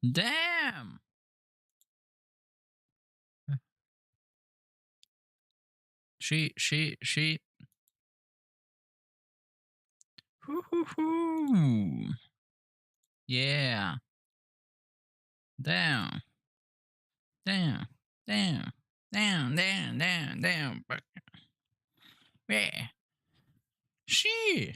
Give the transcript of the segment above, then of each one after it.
Damn. She. Hoo. Yeah. Damn. Damn. Damn. Damn. Damn. Damn. Damn. Yeah. She.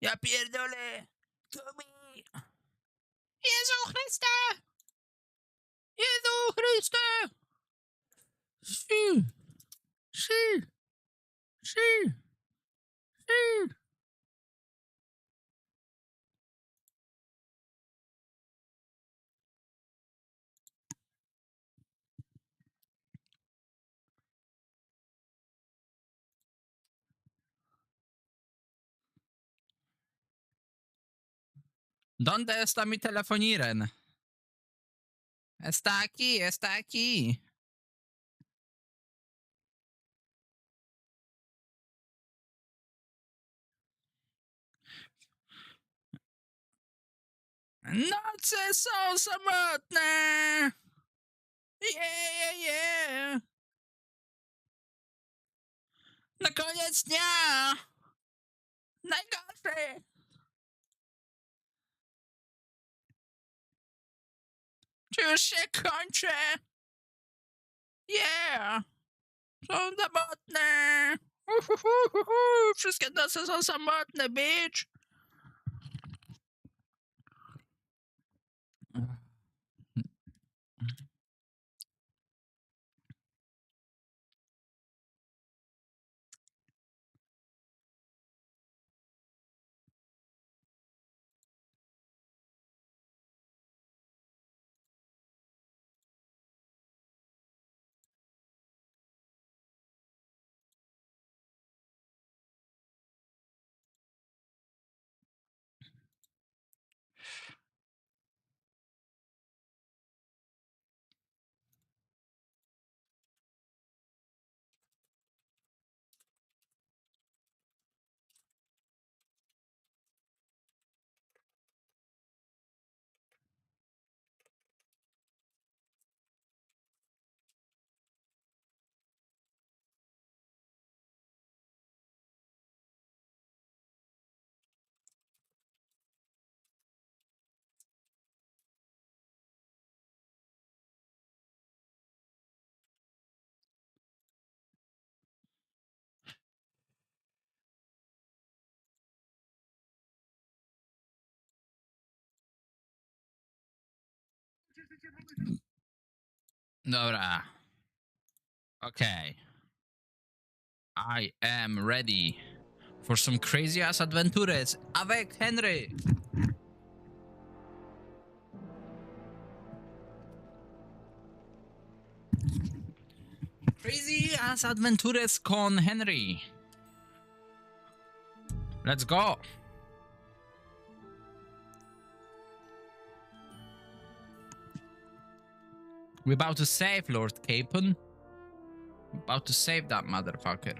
Ja pierdolę! Tommy! Jezu Chryste! Jezu Chryste! Si! Si! Si! Si! ¿Dónde está mi telefonieren? Está aquí, está aquí. Noce są samotne! Yeah, yeah, yeah! Na koniec dnia! Najgorszy! Czy już się kończy? Yeah! Są samotne! Wszystkie noce są samotne, bitch! Dobra. Okay. I am ready for some crazy ass adventures avec Henry. Crazy ass adventures con Henry. Let's go. We're about to save Lord Capon. We're about to save that motherfucker.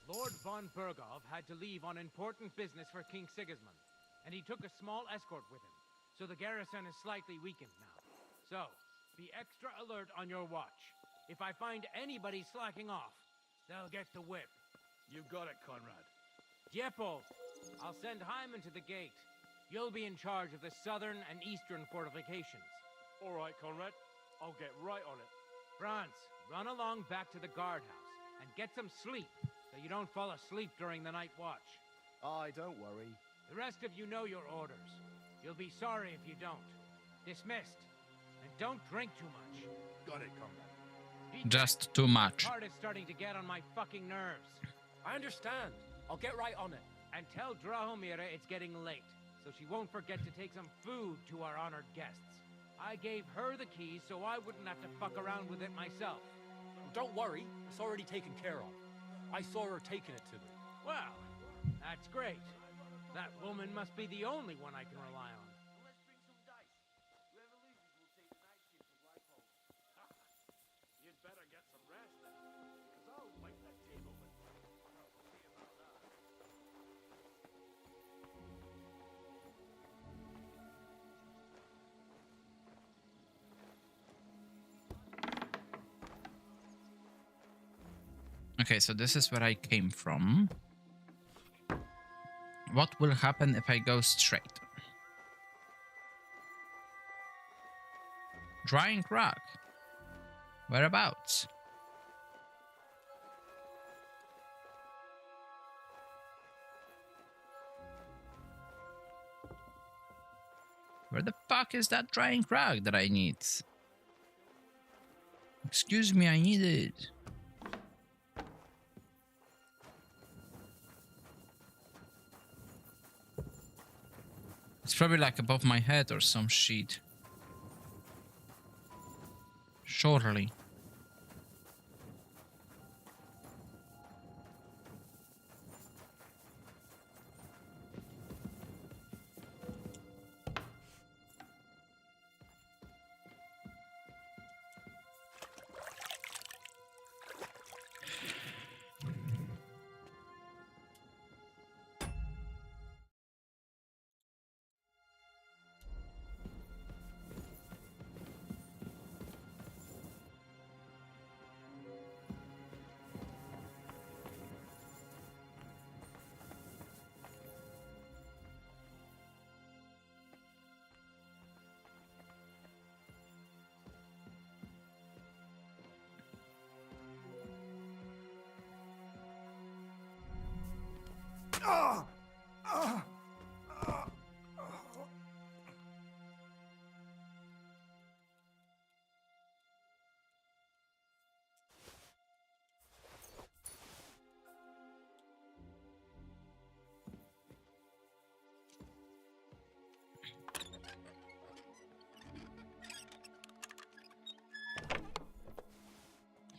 Lord von Bergov had to leave on important business for King Sigismund, and he took a small escort with him. so the garrison is slightly weakened now. So, be extra alert on your watch. If I find anybody slacking off, they'll get the whip. You got it, Conrad. Diepo, I'll send Hyman to the gate. You'll be in charge of the southern and eastern fortifications. All right, Conrad. I'll get right on it. Franz, run along back to the guardhouse and get some sleep so you don't fall asleep during the night watch. Aye, don't worry. The rest of you know your orders. You'll be sorry if you don't. Dismissed. And don't drink too much. Got it, Conrad. Just too much. Heart is starting to get on my fucking nerves. I understand. I'll get right on it. And tell Drahomira it's getting late, so she won't forget to take some food to our honored guests. I gave her the keys so I wouldn't have to fuck around with it myself. Don't worry. It's already taken care of. I saw her taking it to me. Well, that's great. That woman must be the only one I can rely on. Let's bring some dice. Whoever loses will take the night shift to Whitehall. You'd better get some rest, because I'll wipe that table with you. We'll see about that. Okay, so this is where I came from. What will happen if I go straight? Drying Rock. Whereabouts? Where the fuck is that drying rock that I need? Excuse me, I need it. It's probably like above my head or some shit. Surely.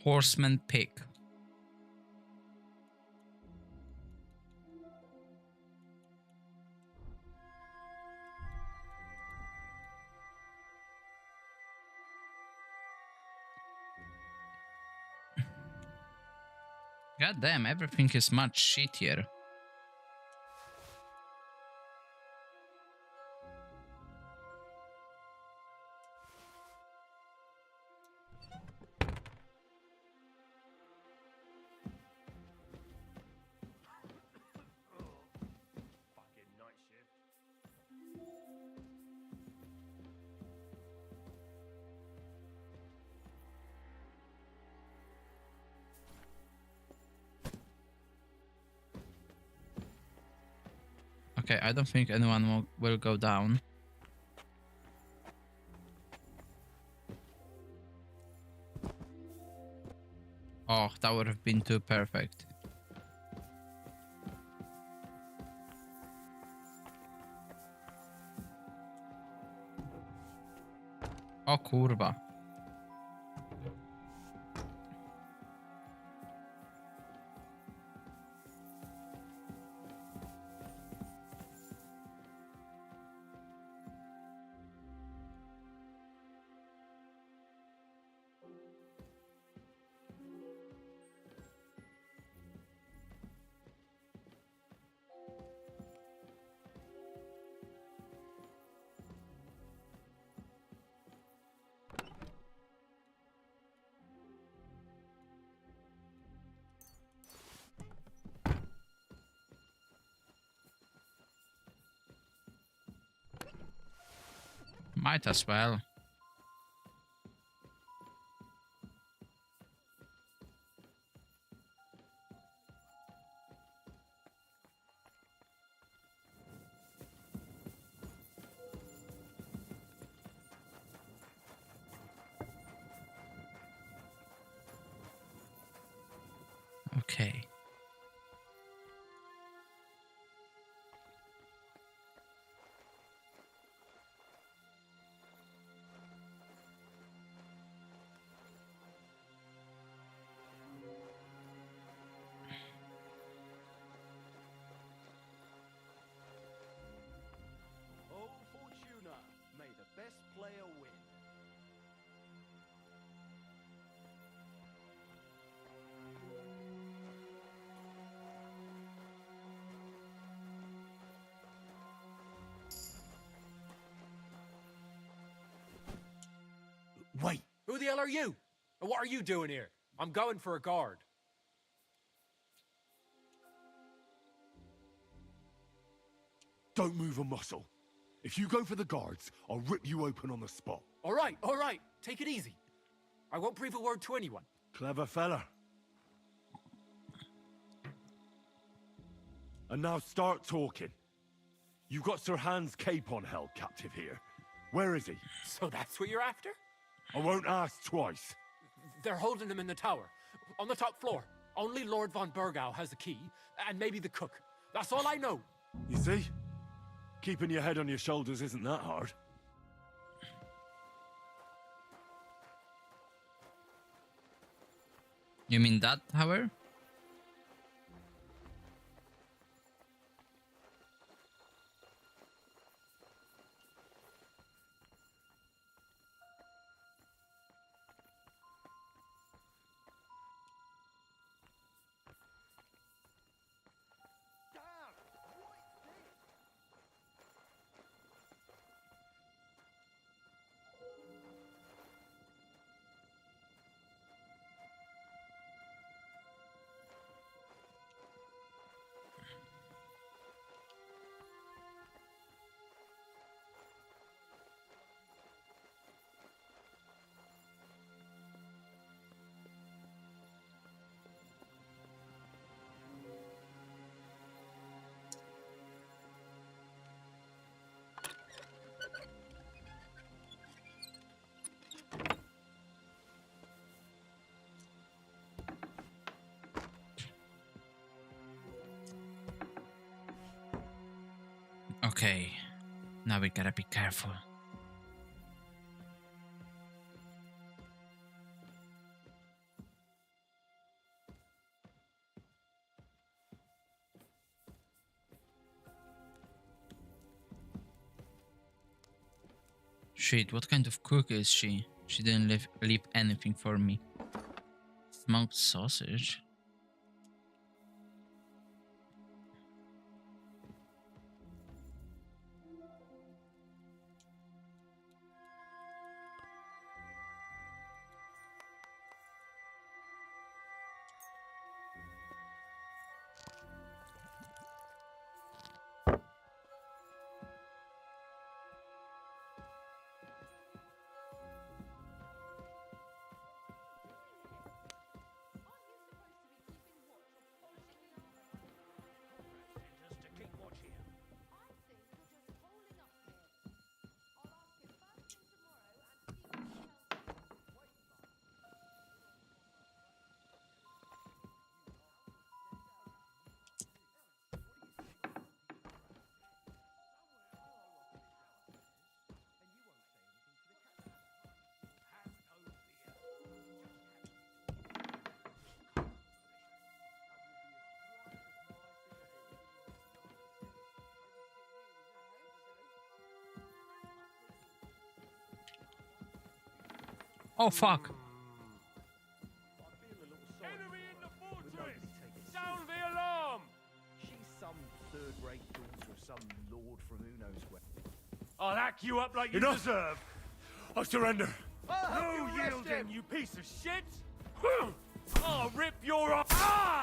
Horseman pick. God damn, everything is much shittier. Fucking night shift. Okay, I don't think anyone will go down. Oh, that would have been too perfect. O kurwa. Might as well. Okay. Oh, Fortuna, may the best player win. Wait, who the hell are you? And what are you doing here? I'm going for a guard. Don't move a muscle. If you go for the guards, I'll rip you open on the spot. All right, take it easy. I won't breathe a word to anyone. Clever fella. And now start talking. You've got Sir Hans Capon held captive here. Where is he? So that's what you're after? I won't ask twice. They're holding him in the tower, on the top floor. Only Lord von Burgau has the key, and maybe the cook. That's all I know. You see? Keeping your head on your shoulders isn't that hard. You mean that tower? Okay, now we gotta be careful. Shit, what kind of cook is she? She didn't leave anything for me. Smoked sausage? Just to keep watch here. Oh fuck. Enemy in the fortress! Sound the alarm! She's some third-rate daughter of some lord from who knows where. I'll hack you up like you deserve. I surrender. Oh, No yielding, you piece of shit! I'll rip your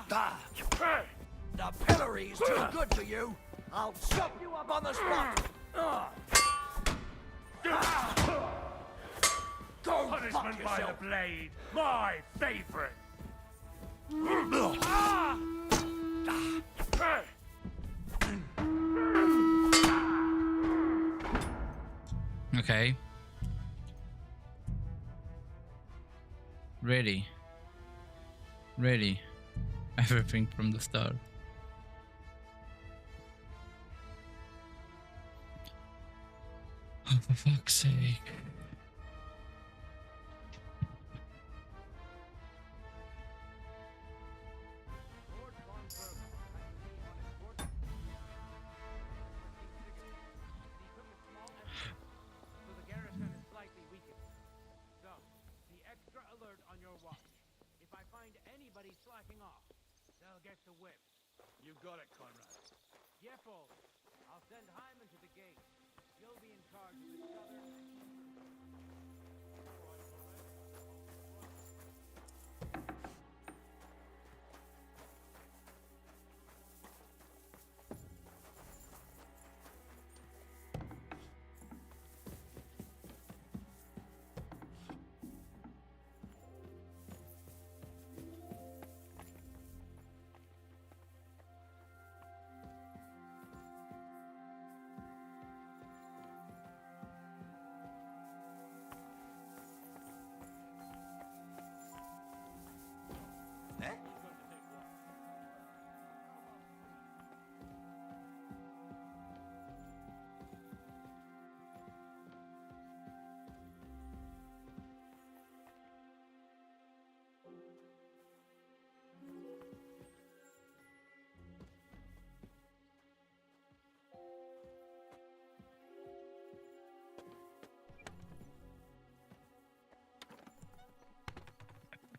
The pillory's too good for you. I'll chop you up on the spot. Go fuck Punishment by yourself. the blade, my favorite. Okay. Ready. Ready. Everything from the start. Oh, for fuck's sake. Lord von Bergman had to leave on important he took a small escort, so the garrison is slightly weakened. So, be extra alert on your watch. If I find anybody slacking off, they'll get the whip. You got it, Conrad. Yepo, I'll send Hyman to the gate. You'll be in charge of the southern and eastern.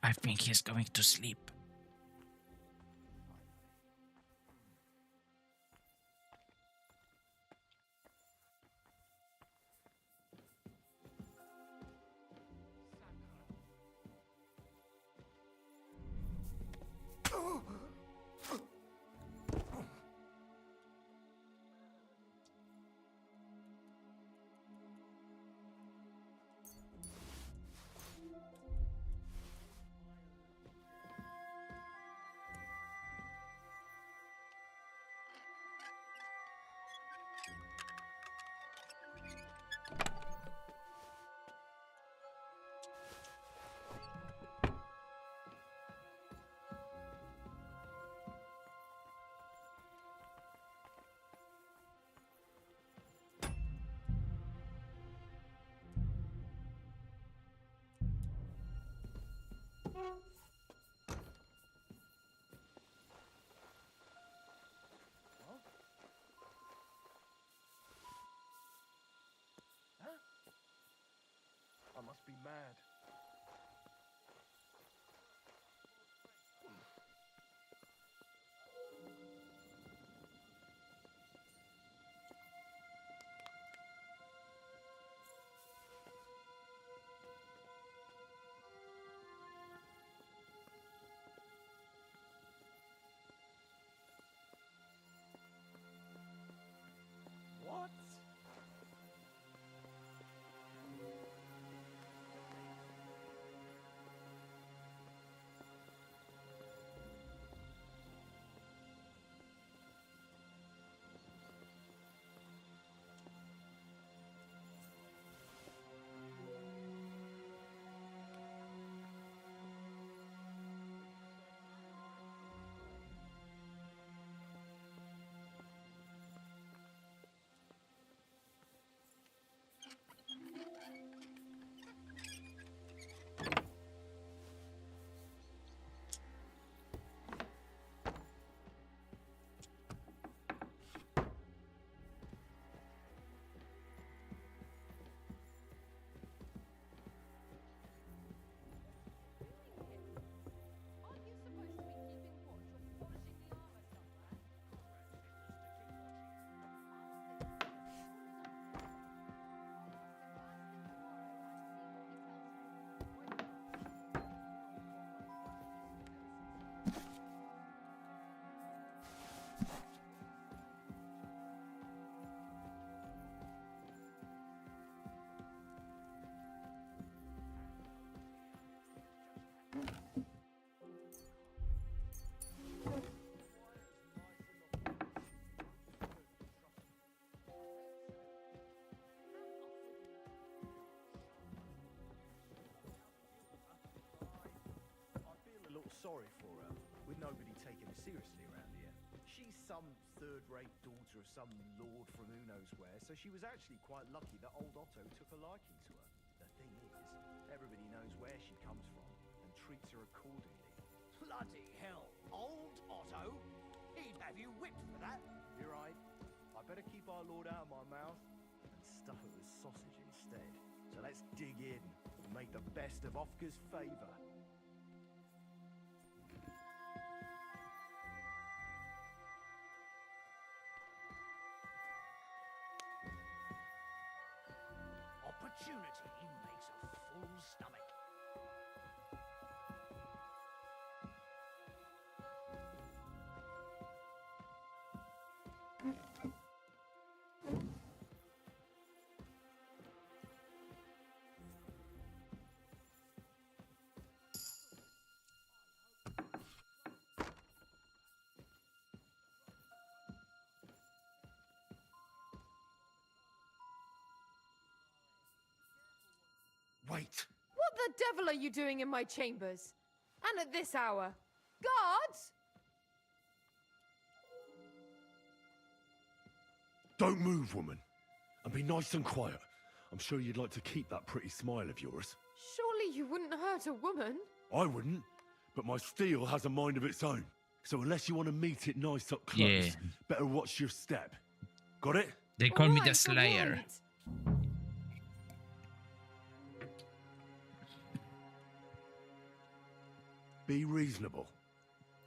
I think he's going to sleep. I must be mad. What? sorry for her, with nobody taking her seriously around here. She's some third-rate daughter of some lord from who knows where, so she was actually quite lucky that old Otto took a liking to her. The thing is, everybody knows where she comes from and treats her accordingly. Bloody hell. Old Otto? He'd have you whipped for that. You're right. I better keep our lord out of my mouth and stuff it with sausage instead. So let's dig in and make the best of Ofka's favour. Opportunity makes a full stomach. Wait! What the devil are you doing in my chambers? And at this hour? Guards! Don't move, woman. And be nice and quiet. I'm sure you'd like to keep that pretty smile of yours. Surely you wouldn't hurt a woman? I wouldn't, but my steel has a mind of its own. So unless you want to meet it nice up close, Yeah. better watch your step. Got it? They call me the Alright, but Slayer. wait. Be reasonable.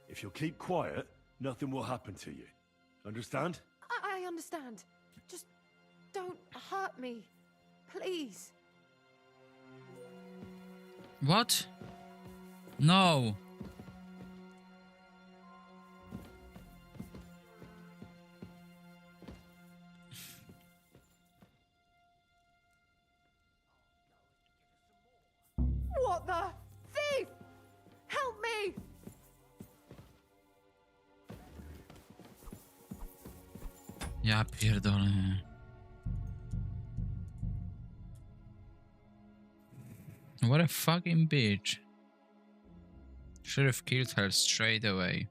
If you'll keep quiet, nothing will happen to you. Understand? I understand. Just don't hurt me. Please. What? No. What the? Thief! Help me! Ja pierdolę. What a fucking bitch. Should have killed her straight away.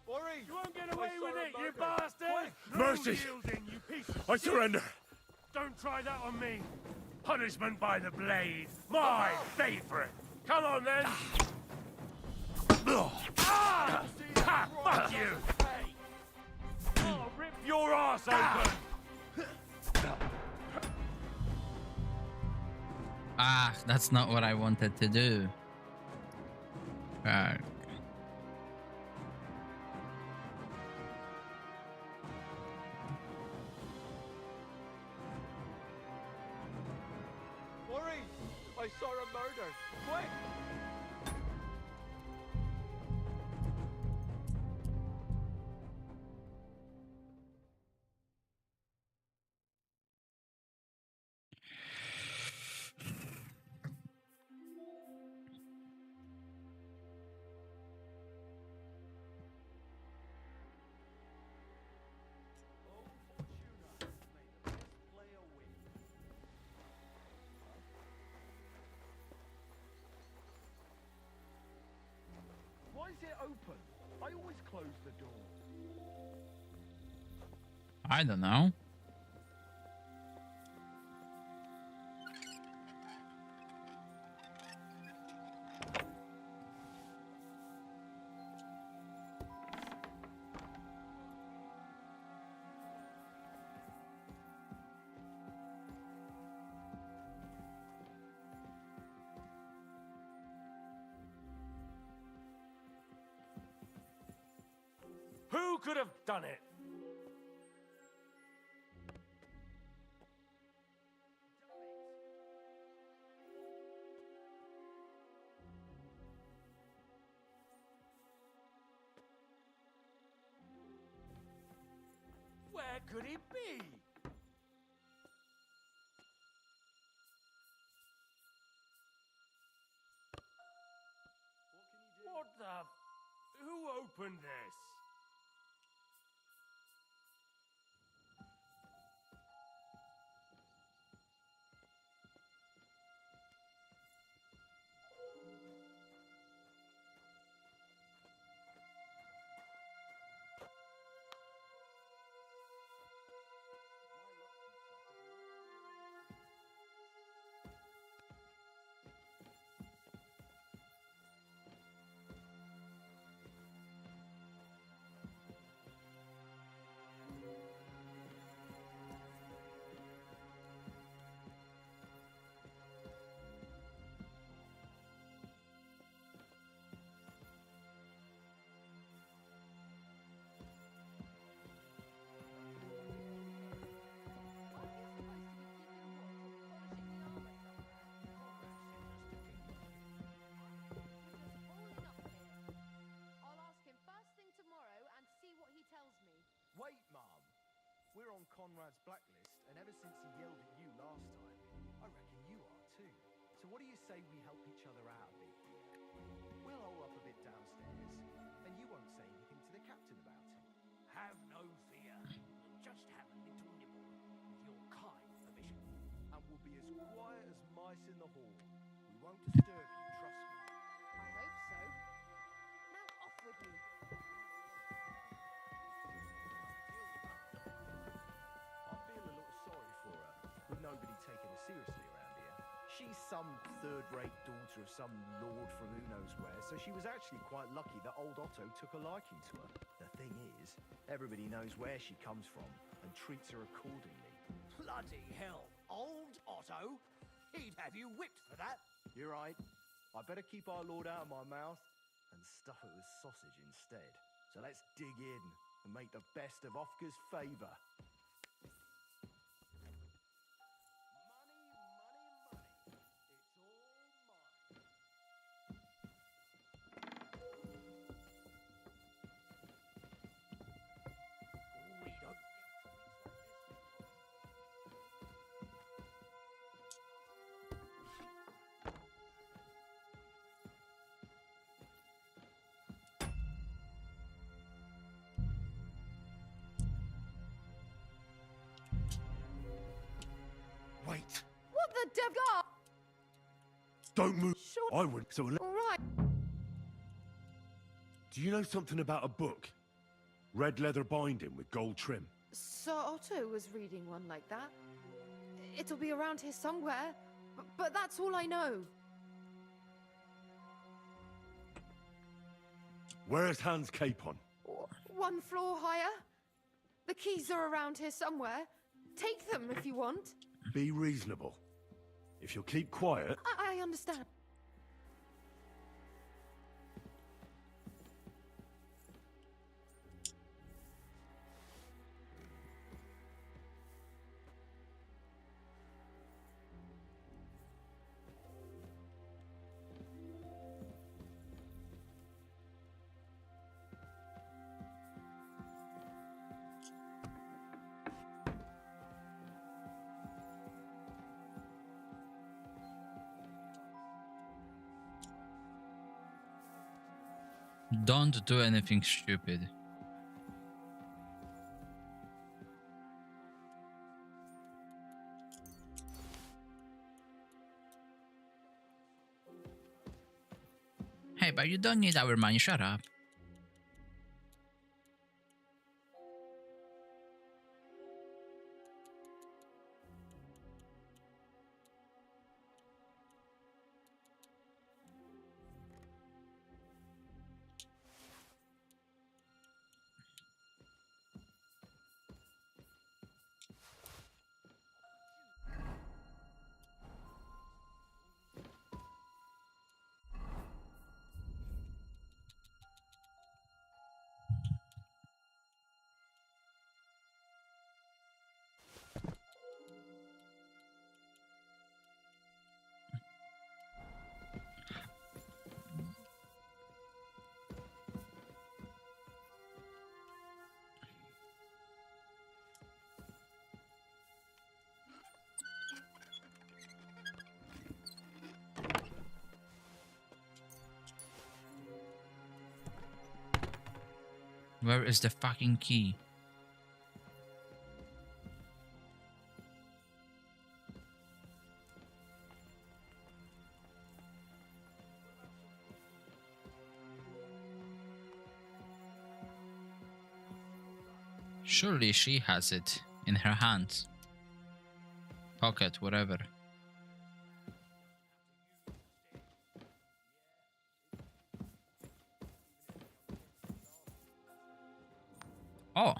Worry! You won't get away with it, you bastard! Mercy! No yielding, you piece of I shit. surrender! Don't try that on me! Punishment by the blade! My favourite! Come on then! Ah! Ha! Fuck you! I'll rip your ass open! Ah, that's not what I wanted to do. Fuck. Worry! I saw a murder. Quick! Why is it open? I always close the door. I don't know. Who could have done it? could it be? What the? Who opened this? Wait, Mum. We're on Conrad's blacklist, and ever since he yelled at you last time, I reckon you are too. So what do you say we help each other out a bit here? We'll hole up a bit downstairs, and you won't say anything to the captain about it. Have no fear. Just have a little nibble with your kind permission. And we'll be as quiet as mice in the hall. We won't disturb you, trust me. I hope so. Now off with you. I feel a little sorry for her, with nobody taking her seriously around here. She's some third-rate daughter of some lord from who knows where, so she was actually quite lucky that old Otto took a liking to her. The thing is, everybody knows where she comes from and treats her accordingly. Bloody hell. Old Otto? He'd have you whipped for that. You're right. I better keep our lord out of my mouth and stuff it with sausage instead. So let's dig in and make the best of Ofka's favour. We don't get Wait! What the devil? Don't move! Sure. I would. So, All right. do you know something about a book? Red leather binding with gold trim. Sir Otto was reading one like that. It'll be around here somewhere, but that's all I know. Where's Hans Capon? One floor higher. The keys are around here somewhere. Take them if you want. Be reasonable. If you'll keep quiet, I understand. Don't do anything stupid. Hey, but you don't need our money, shut up. Where is the fucking key? Surely she has it in her hands. Pocket, whatever. Oh.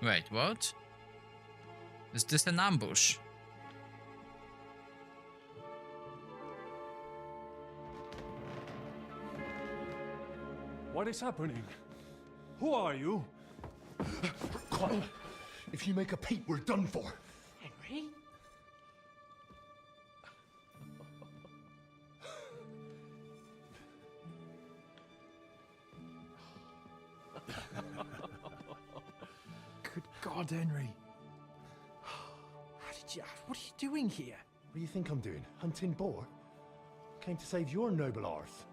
Wait, what? Is this an ambush? What is happening? Who are you? Quiet. If you make a peep, we're done for. Henry? Good God, Henry. How did you... What are you doing here? What do you think I'm doing? Hunting boar? Came to save your noble arse.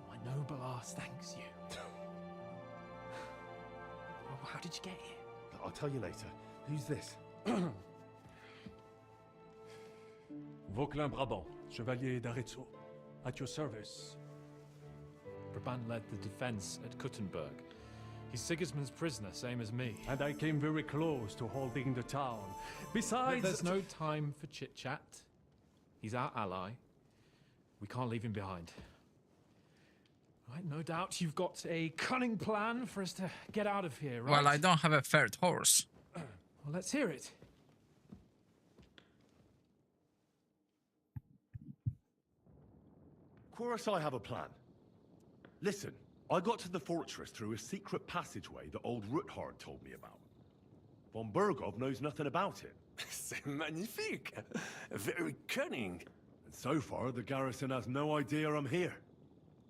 My noble arse thanks you. Well, how did you get here? I'll tell you later. Who's this? Vauquelin Brabant, Chevalier d'Arezzo. At your service. Brabant led the defense at Kuttenberg. He's Sigismund's prisoner, same as me. And I came very close to holding the town. Besides... There's no time for chit-chat. He's our ally. We can't leave him behind. Right, no doubt you've got a cunning plan for us to get out of here, right? Well, I don't have a third horse. Well, let's hear it. Of course I have a plan. Listen, I got to the fortress through a secret passageway that old Ruthard told me about. Von Bergov knows nothing about it. C'est magnifique! Very cunning. And so far, the garrison has no idea I'm here.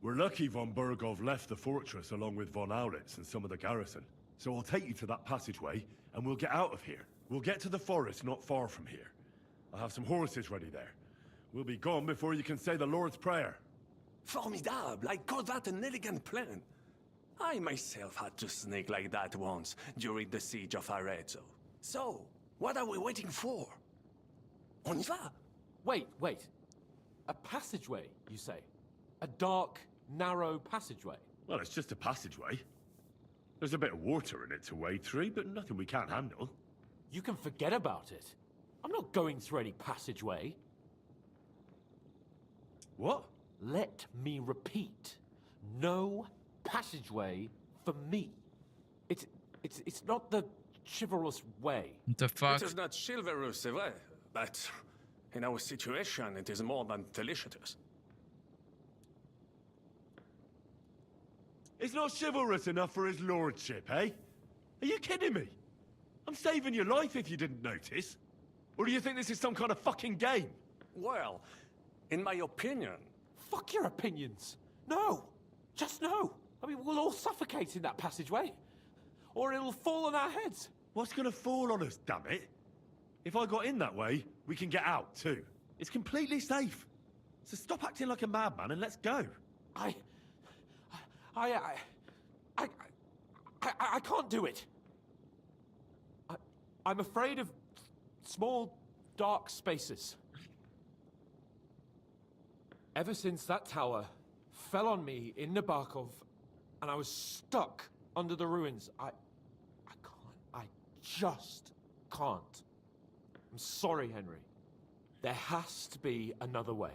We're lucky von Bergov left the fortress along with von Aulitz and some of the garrison. So I'll take you to that passageway, and we'll get out of here. We'll get to the forest not far from here. I'll have some horses ready there. We'll be gone before you can say the Lord's Prayer. Formidable! I call that an elegant plan. I myself had to sneak like that once during the siege of Arezzo. So, what are we waiting for? On y va! Wait. A passageway, you say? A dark, narrow passageway? Well, it's just a passageway. There's a bit of water in it to wade through, but nothing we can't handle. You can forget about it. I'm not going through any passageway. What? Let me repeat. No passageway for me. It's not the chivalrous way. The fuck? It is not chivalrous, c'est vrai, but in our situation, it is more than delicious. It's not chivalrous enough for his lordship, eh? Are you kidding me? I'm saving your life if you didn't notice. Or do you think this is some kind of fucking game? Well, in my opinion... Fuck your opinions. No. Just no. I mean, we'll all suffocate in that passageway. Or it'll fall on our heads. What's gonna fall on us, damn it? If I got in that way, we can get out, too. It's completely safe. So stop acting like a madman and let's go. I can't do it. I'm afraid of small, dark spaces. Ever since that tower fell on me in Nabokov, and I was stuck under the ruins, I just can't. I'm sorry, Henry. There has to be another way.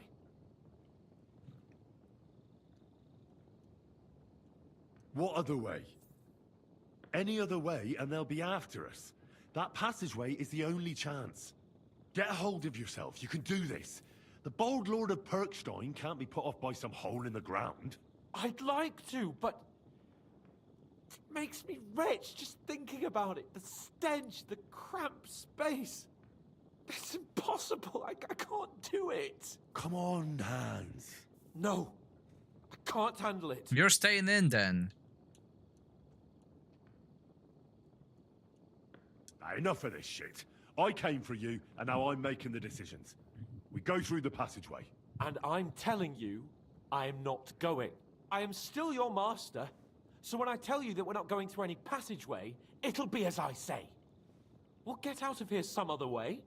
What other way? Any other way and they'll be after us. That passageway is the only chance. Get a hold of yourself. You can do this. The bold Lord of Perkstein can't be put off by some hole in the ground. I'd like to, but it makes me rich just thinking about it. The stench, the cramped space. It's impossible. I can't do it. Come on, Hans. No, I can't handle it. You're staying in then. Enough of this shit. I came for you, and now I'm making the decisions. We go through the passageway. And I'm telling you, I am not going. I am still your master, so when I tell you that we're not going through any passageway, it'll be as I say. We'll get out of here some other way,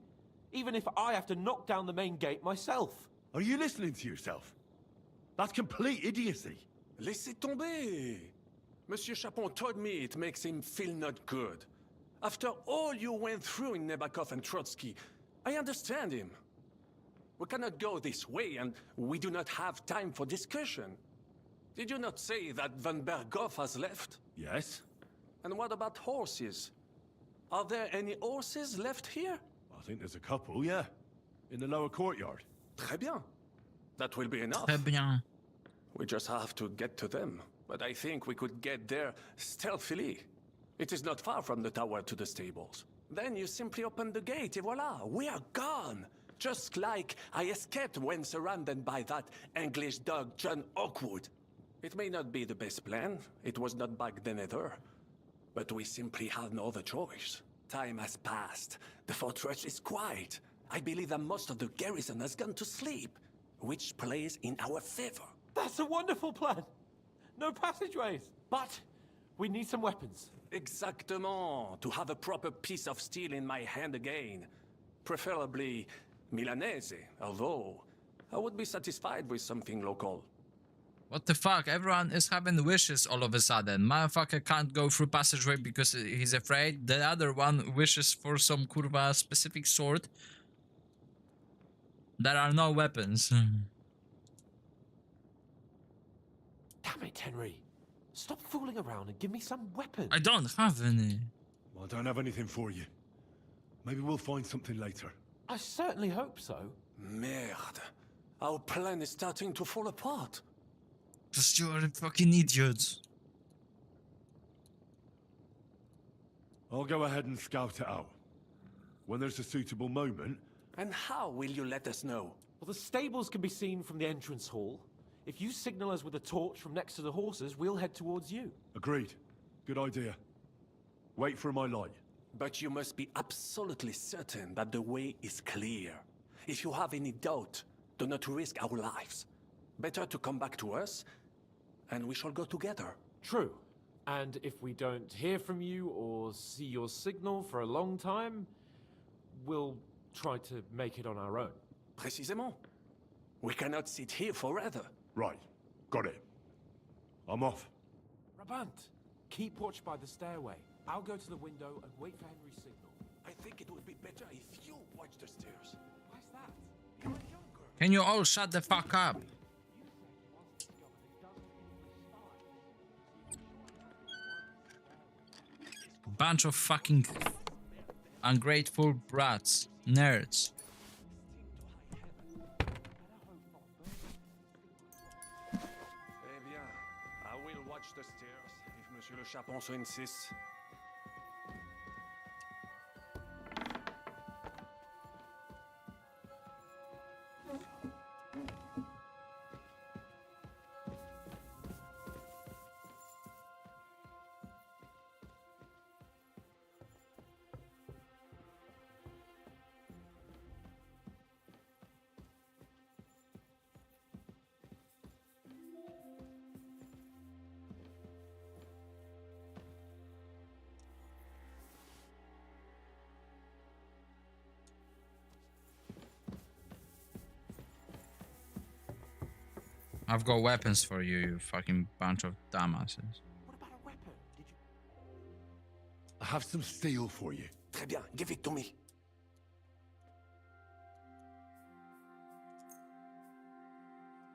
even if I have to knock down the main gate myself. Are you listening to yourself? That's complete idiocy. Laissez tomber! Monsieur Chapon told me it makes him feel not good. After all you went through in Nebakov and Trotsky, I understand him. We cannot go this way, and we do not have time for discussion. Did you not say that Van Berghoff has left? Yes? And what about horses? Are there any horses left here? I think there's a couple, yeah. In the lower courtyard. Très bien. That will be enough. Très bien. We just have to get to them. But I think we could get there stealthily. It is not far from the tower to the stables. Then you simply open the gate, et voila, we are gone. Just like I escaped when surrounded by that English dog John Oakwood. It may not be the best plan. It was not back then either. But we simply had no other choice. Time has passed. The fortress is quiet. I believe that most of the garrison has gone to sleep, which plays in our favor. That's a wonderful plan. No passageways. But we need some weapons. Exactement. To have a proper piece of steel in my hand again. Preferably Milanese, although I would be satisfied with something local. What the fuck? Everyone is having wishes all of a sudden. Motherfucker can't go through passageway because he's afraid. The other one wishes for some kurva specific sword. There are no weapons. Damn it, Henry. Stop fooling around and give me some weapons. I don't have any. I don't have anything for you. Maybe we'll find something later. I certainly hope so. Merde. Our plan is starting to fall apart. Because you are a fucking idiot. I'll go ahead and scout it out. When there's a suitable moment... And how will you let us know? Well, the stables can be seen from the entrance hall. If you signal us with a torch from next to the horses, we'll head towards you. Agreed. Good idea. Wait for my light. But you must be absolutely certain that the way is clear. If you have any doubt, do not risk our lives. Better to come back to us, and we shall go together. True. And if we don't hear from you or see your signal for a long time, we'll try to make it on our own. Précisément. We cannot sit here forever. Right. Got it. I'm off. Brabant, keep watch by the stairway. I'll go to the window and wait for Henry's signal. I think it would be better if you watch the stairs. Why's that? You're younger. Can you all shut the fuck up? Bunch of fucking ungrateful brats. Nerds. Eh bien, I will watch the stairs if Monsieur Le Chapon so insists. I've got weapons for you, you fucking bunch of dumbasses. What about a weapon? Did you... I have some steel for you. Très bien, give it to me.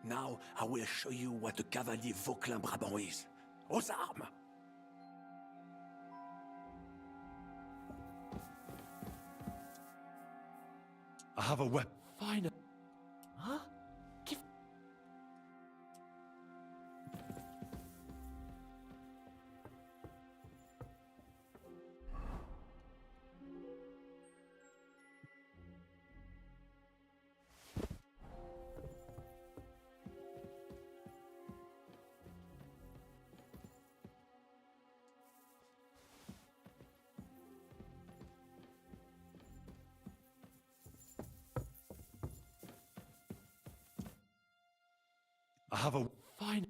Now I will show you what a cavalier Vauclin Brabant is. Aux armes! I have a weapon. Fine. Huh? Give... I have a... Fine.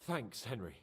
Thanks, Henry.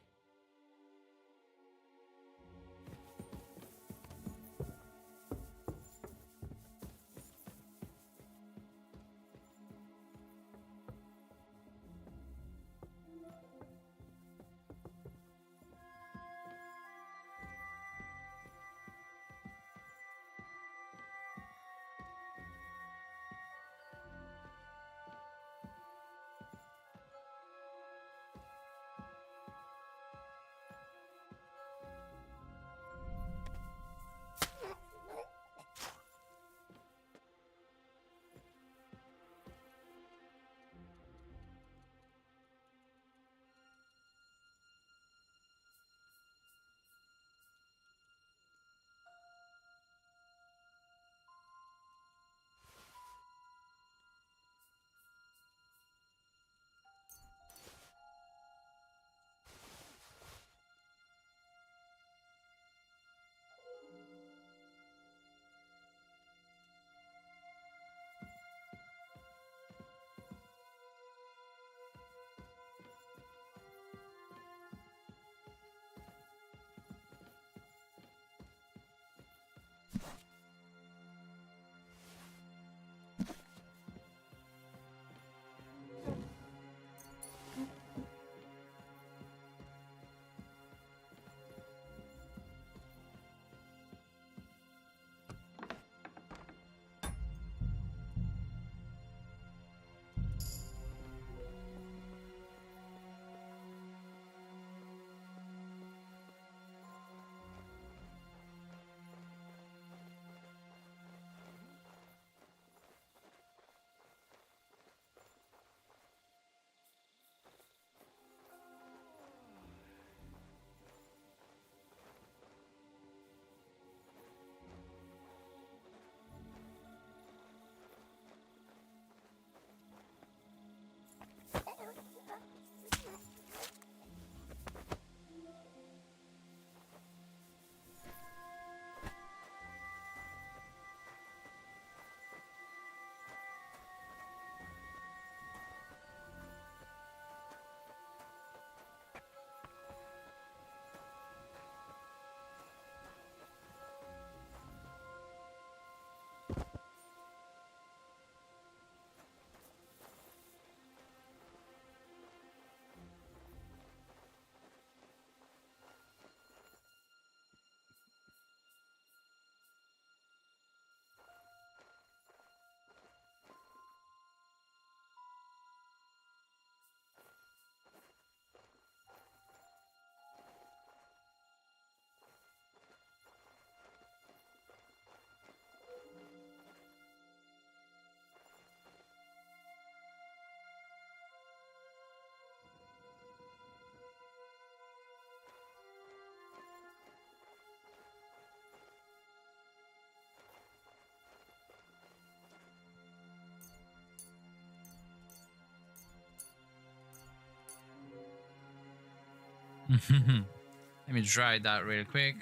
Let me try that real quick.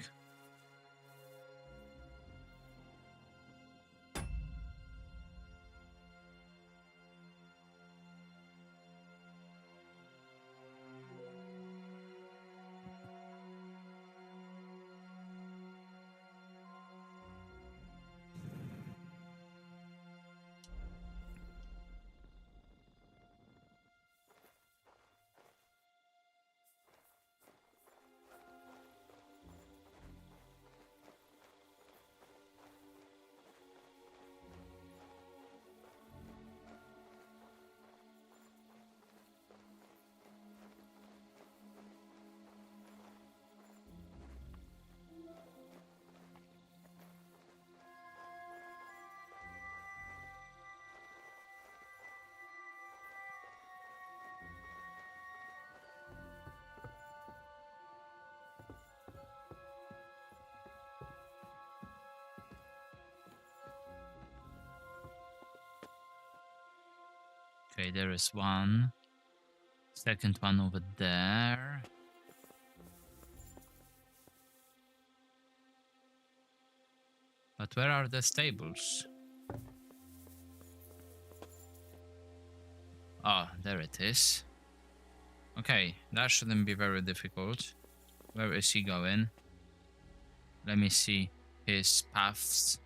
Okay, there is one. Second one over there. But where are the stables? Oh, there it is. Okay, that shouldn't be very difficult. Where is he going? Let me see his paths.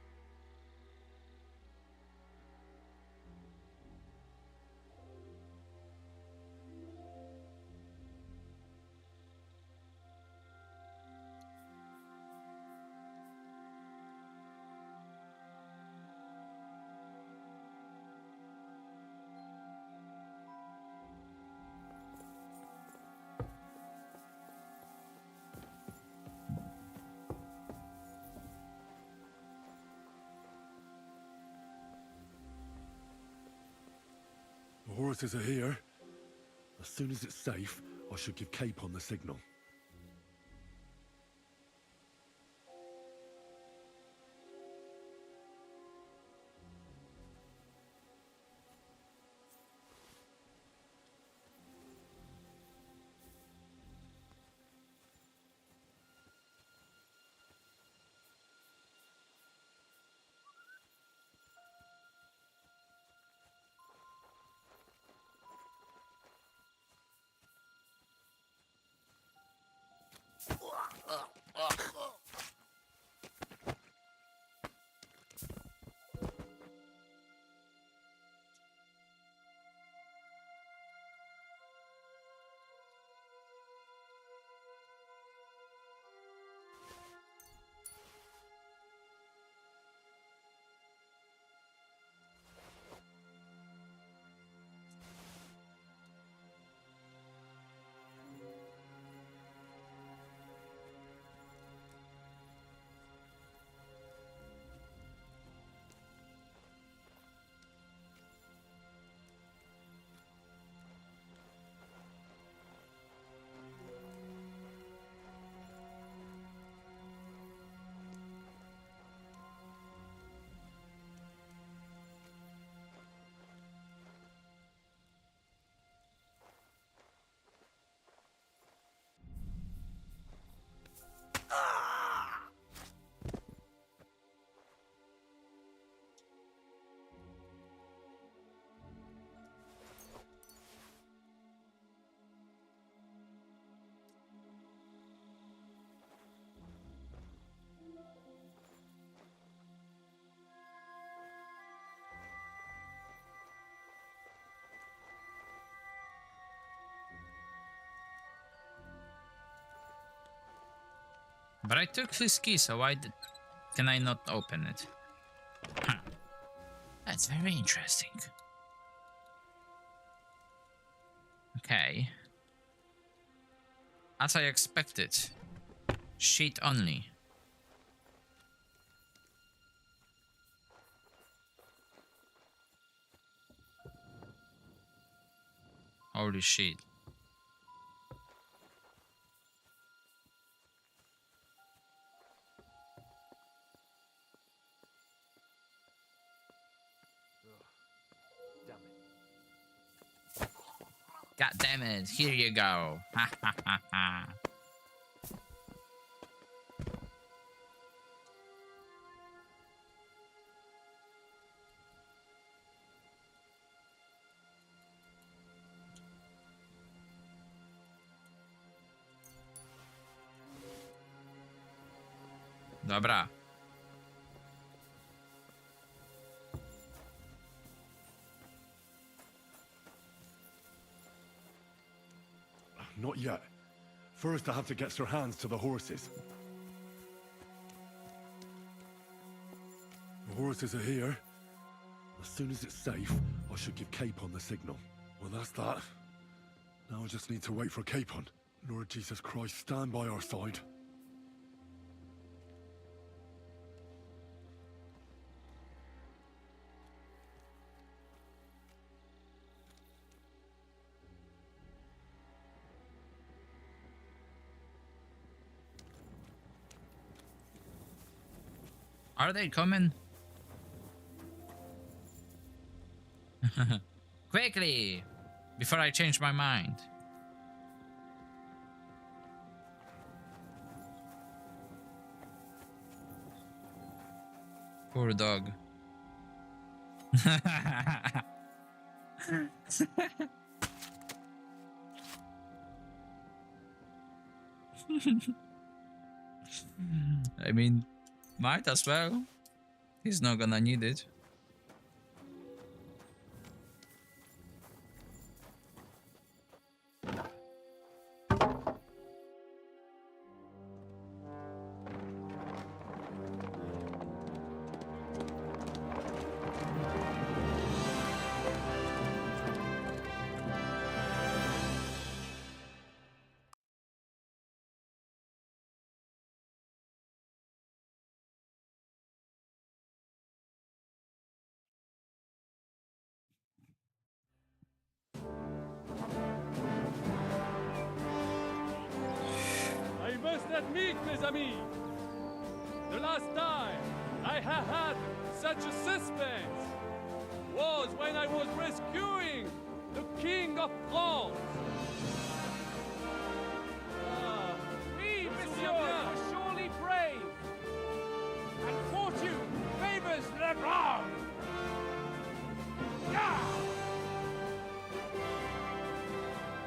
The horses are here. As soon as it's safe, I should give Capon the signal. But I took his key, so why can I not open it? Huh. That's very interesting. Okay. As I expected. Sheet only. Holy shit. God damn it, here you go. Ha ha ha ha. Dobra. Not yet. First, I have to get Sir Hans to the horses. The horses are here. As soon as it's safe, I should give Capon the signal. Well, that's that. Now I just need to wait for Capon. Lord Jesus Christ, stand by our side. Are they coming? Quickly! Before I change my mind. Poor dog. I mean, might as well. He's not gonna need it. I must admit, mes amis, the last time I have had such a suspense was when I was rescuing the King of France. We, monsieur, are surely brave. And fortune favors Le Blanc.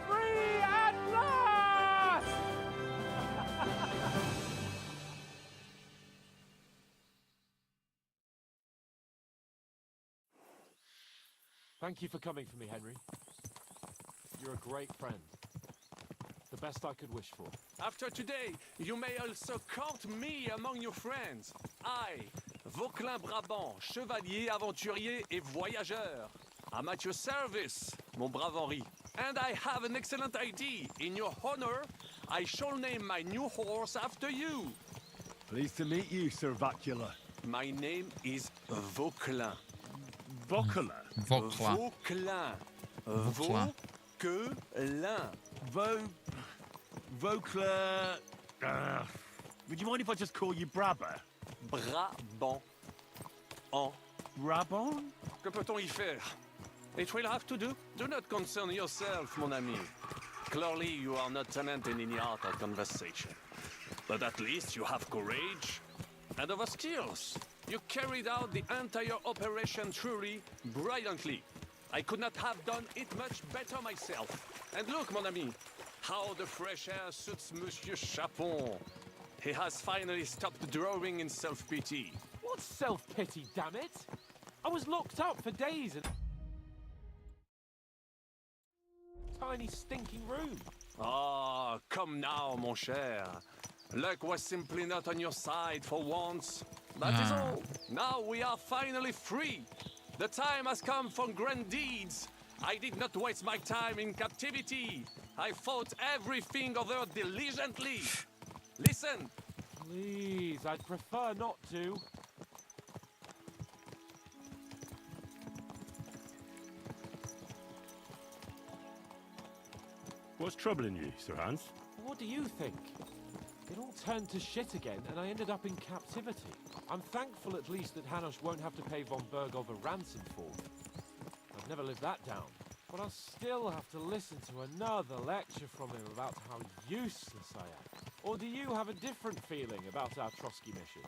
Free at last! Thank you for coming for me, Henry. You're a great friend. The best I could wish for. After today, you may also count me among your friends. I, Vauquelin Brabant, chevalier, aventurier et voyageur. I'm at your service, mon brave Henri. And I have an excellent idea. In your honor, I shall name my new horse after you. Pleased to meet you, Sir Vacula. My name is Vauquelin. Vauquelin? Vauquelin. Vauquelin. Vauquelin. Vauquelin... would you mind if I just call you Brabber? Brabant. En. Brabant? Que peut-on y faire? It will have to do. Do not concern yourself, mon ami. Clearly, you are not talented in the art of conversation. But at least you have courage and other skills. You carried out the entire operation truly brilliantly. I could not have done it much better myself. And look, mon ami, how the fresh air suits Monsieur Chapon. He has finally stopped drawing in self-pity. What self-pity, damn it? I was locked up for days in a tiny stinking room. Ah, come now, mon cher. Luck was simply not on your side for once. That is all. Now we are finally free. The time has come for grand deeds. I did not waste my time in captivity. I fought everything over diligently. Listen. Please, I'd prefer not to. What's troubling you, Sir Hans? What do you think? It all turned to shit again, and I ended up in captivity. I'm thankful at least that Hanush won't have to pay von Bergov a ransom for me. I've never lived that down. But I'll still have to listen to another lecture from him about how useless I am. Or do you have a different feeling about our Trotsky mission?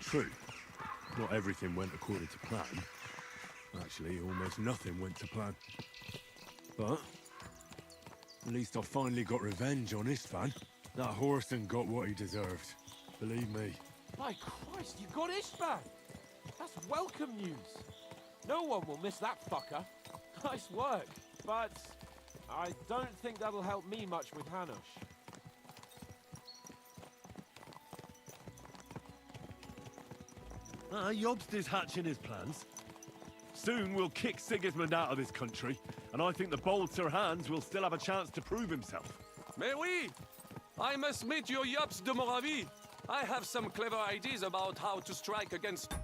True. Not everything went according to plan. Actually, almost nothing went to plan. But At least I finally got revenge on Istvan. That Horson got what he deserved. Believe me. By Christ, you got Ishvan! That's welcome news. No one will miss that fucker. Nice work, but I don't think that'll help me much with Hanush. Jobst is hatching his plans. Soon we'll kick Sigismund out of this country, and I think the bold Sir Hans will still have a chance to prove himself. Mais oui! I must meet your Jobst de Moravie. I have some clever ideas about how to strike against...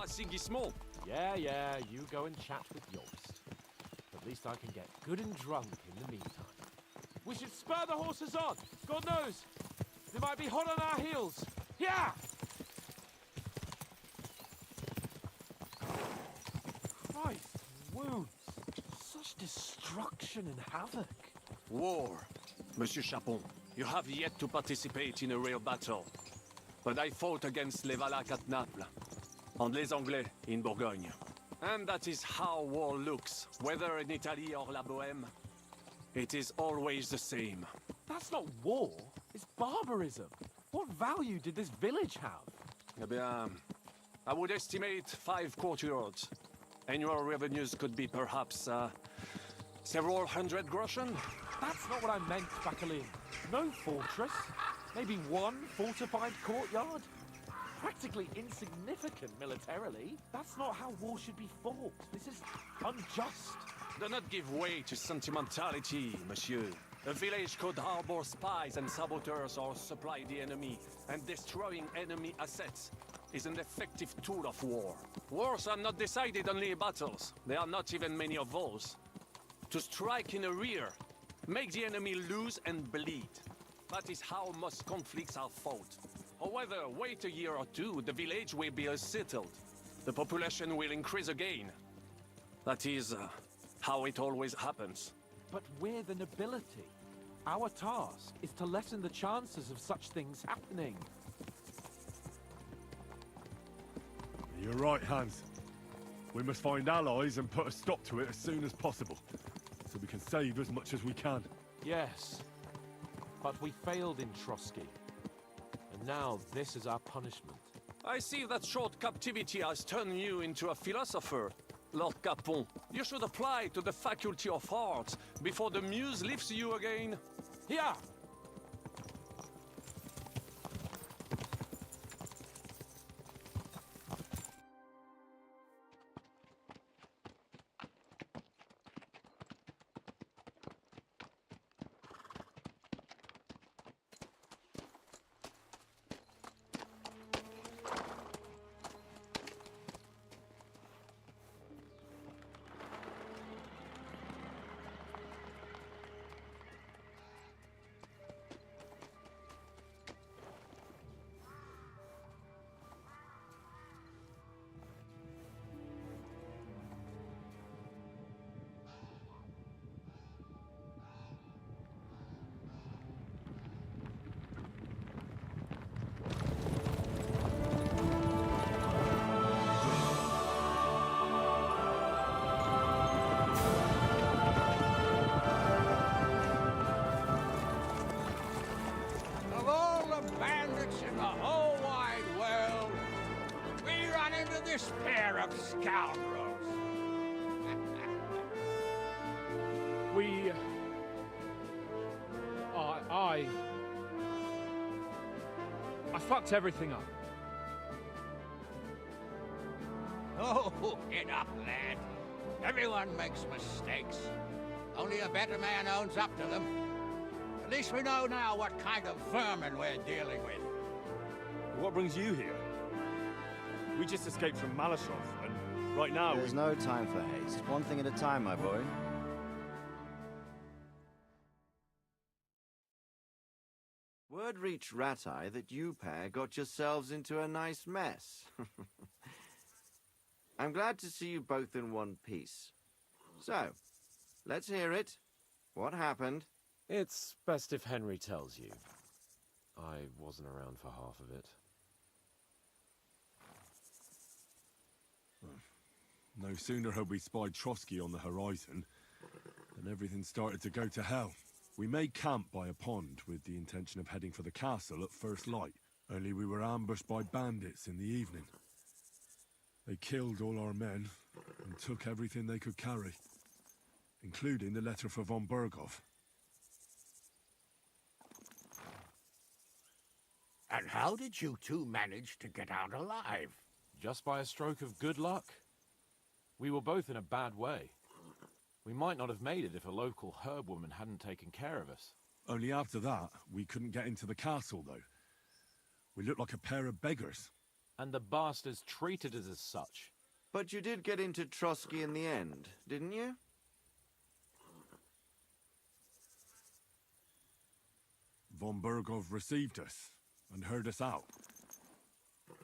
Sigismund. Yeah, you go and chat with Jobst. At least I can get good and drunk in the meantime. We should spur the horses on! God knows! They might be hot on our heels! Yeah! Christ, wounds! Such destruction and havoc! War. Monsieur Chapon, you have yet to participate in a real battle. But I fought against les Valaques at Naples, and les Anglais in Bourgogne. And that is how war looks, whether in Italy or La Bohème. It is always the same. That's not war, it's barbarism. What value did this village have? Eh bien, I would estimate 5 courtyards. Annual revenues could be perhaps, several hundred groschen? That's not what I meant, Bacalin. No fortress. Maybe one fortified courtyard. Practically insignificant militarily. That's not how war should be fought. This is unjust. Do not give way to sentimentality, monsieur. A village could harbor spies and saboteurs or supply the enemy, and destroying enemy assets is an effective tool of war. Wars are not decided only in battles. There are not even many of those. To strike in the rear, make the enemy lose and bleed. That is how most conflicts are fought. However, wait a year or two, the village will be settled. The population will increase again. That is how it always happens. But we're the nobility. Our task is to lessen the chances of such things happening. You're right, Hans. We must find allies and put a stop to it as soon as possible, so we can save as much as we can. Yes, but we failed in Trotsky. And now this is our punishment. I see that short captivity has turned you into a philosopher, Lord Capon. You should apply to the Faculty of Arts before the muse lifts you again. Here! this pair of scoundrels? We... I fucked everything up. Oh, get up, lad. Everyone makes mistakes. Only a better man owns up to them. At least we know now what kind of vermin we're dealing with. What brings you here? We just escaped from Malashov, and right now There's no time for haste. One thing at a time, my boy. Word reached Ratai that you pair got yourselves into a nice mess. I'm glad to see you both in one piece. So, let's hear it. What happened? It's best if Henry tells you. I wasn't around for half of it. no sooner had we spied Trotsky on the horizon than everything started to go to hell. We made camp by a pond with the intention of heading for the castle at first light, only we were ambushed by bandits in the evening. They killed all our men and took everything they could carry, including the letter for von Berghoff. And how did you two manage to get out alive? Just by a stroke of good luck. We were both in a bad way. We might not have made it if a local herb woman hadn't taken care of us. Only after that, we couldn't get into the castle, though. We looked like a pair of beggars. And the bastards treated us as such. But you did get into Trotsky in the end, didn't you? Von Berghoff received us and heard us out.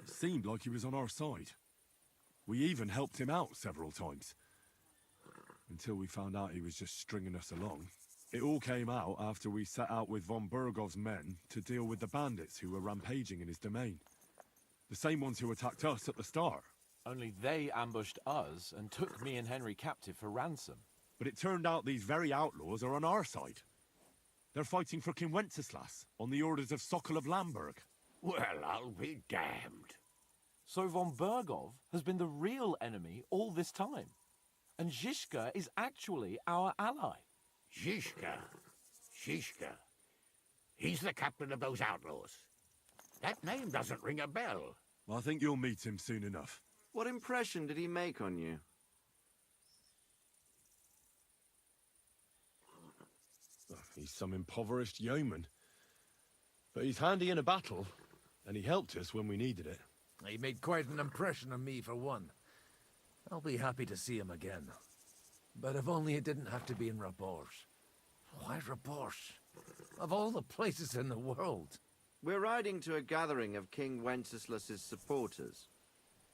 It seemed like he was on our side. We even helped him out several times. Until we found out he was just stringing us along. It all came out after we set out with von Berghoff's men to deal with the bandits who were rampaging in his domain. The same ones who attacked us at the start. Only they ambushed us and took me and Henry captive for ransom. But it turned out these very outlaws are on our side. They're fighting for King Wenceslas on the orders of Sokol of Lamberg. Well, I'll be damned. So von Berghoff has been the real enemy all this time. And Zhishka is actually our ally. Zhishka. Zhishka. He's the captain of those outlaws. That name doesn't ring a bell. I think you'll meet him soon enough. What impression did he make on you? He's some impoverished yeoman. But he's handy in a battle, and he helped us when we needed it. He made quite an impression on me, for one. I'll be happy to see him again. But if only it didn't have to be in Raborsh. Why Raborsh? Of all the places in the world. We're riding to a gathering of King Wenceslas's supporters.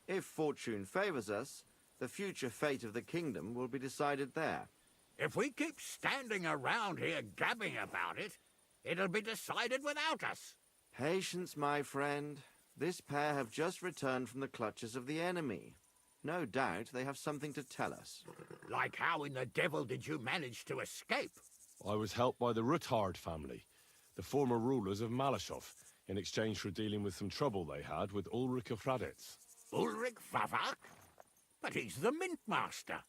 If fortune favors us, the future fate of the kingdom will be decided there. If we keep standing around here gabbing about it, it'll be decided without us. Patience, my friend. This pair have just returned from the clutches of the enemy. No doubt they have something to tell us. Like how in the devil did you manage to escape? I was helped by the Ruthard family, the former rulers of Malashov, in exchange for dealing with some trouble they had with Ulrich of Raditz. Ulrich Vavak? But he's the Mint Master.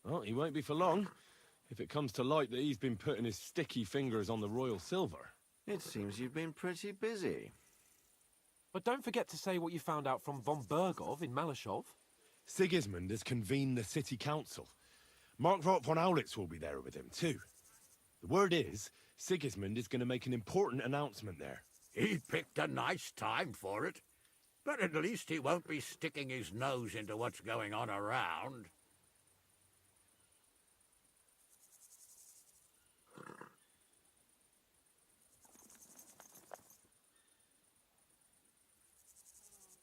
Well, he won't be for long, if it comes to light that he's been putting his sticky fingers on the royal silver. It seems you've been pretty busy. But don't forget to say what you found out from von Berghoff in Malashov. Sigismund has convened the city council. Markvart von Aulitz will be there with him, too. The word is, Sigismund is going to make an important announcement there. He picked a nice time for it. But at least he won't be sticking his nose into what's going on around.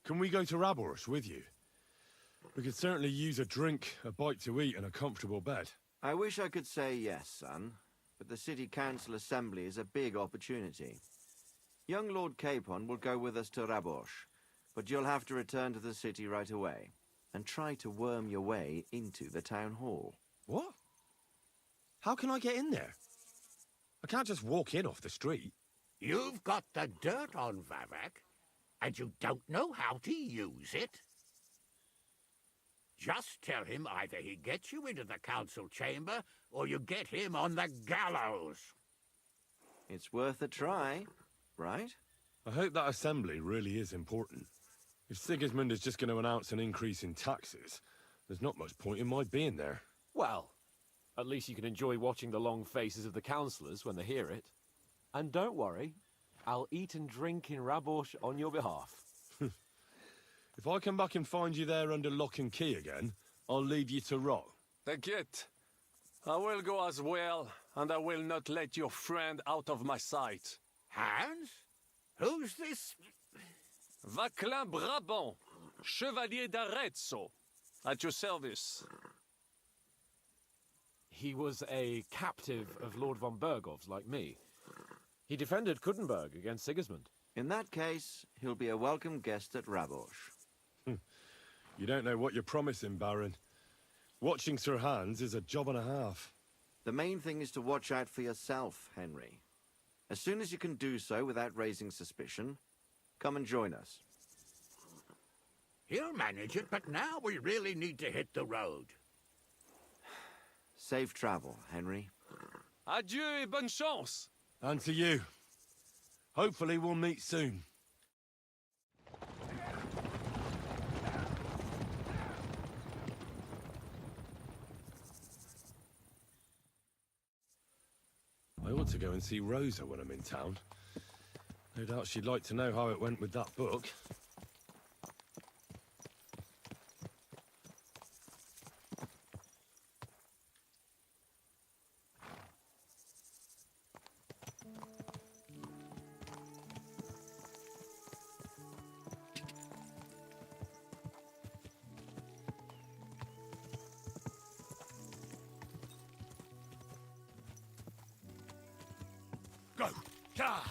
Can we go to Raborsh with you? We could certainly use a drink, a bite to eat, and a comfortable bed. I wish I could say yes, son, but the city council assembly is a big opportunity. Young Lord Capon will go with us to Raborsh, but you'll have to return to the city right away, and try to worm your way into the town hall. What? How can I get in there? I can't just walk in off the street. You've got the dirt on Vavak, and you don't know how to use it? Just tell him either he gets you into the council chamber, or you get him on the gallows. It's worth a try, right? I hope that assembly really is important. If Sigismund is just going to announce an increase in taxes, there's not much point in my being there. Well, at least you can enjoy watching the long faces of the councillors when they hear it. And don't worry, I'll eat and drink in Rabosh on your behalf. If I come back and find you there under lock and key again, I'll leave you to rot. T'inquiète. I will go as well, and I will not let your friend out of my sight. Hans? Who's this? Vaclin Brabant, Chevalier d'Arezzo, at your service. He was a captive of Lord von Bergov's, like me. He defended Kuttenberg against Sigismund. In that case, he'll be a welcome guest at Rabosh. You don't know what you're promising, Baron. Watching Sir Hans is a job and a half. The main thing is to watch out for yourself, Henry. As soon as you can do so without raising suspicion, come and join us. He'll manage it, but now we really need to hit the road. Safe travel, Henry. Adieu et bonne chance. And to you. Hopefully we'll meet soon. I ought to go and see Rosa when I'm in town. No doubt she'd like to know how it went with that book. Go! God!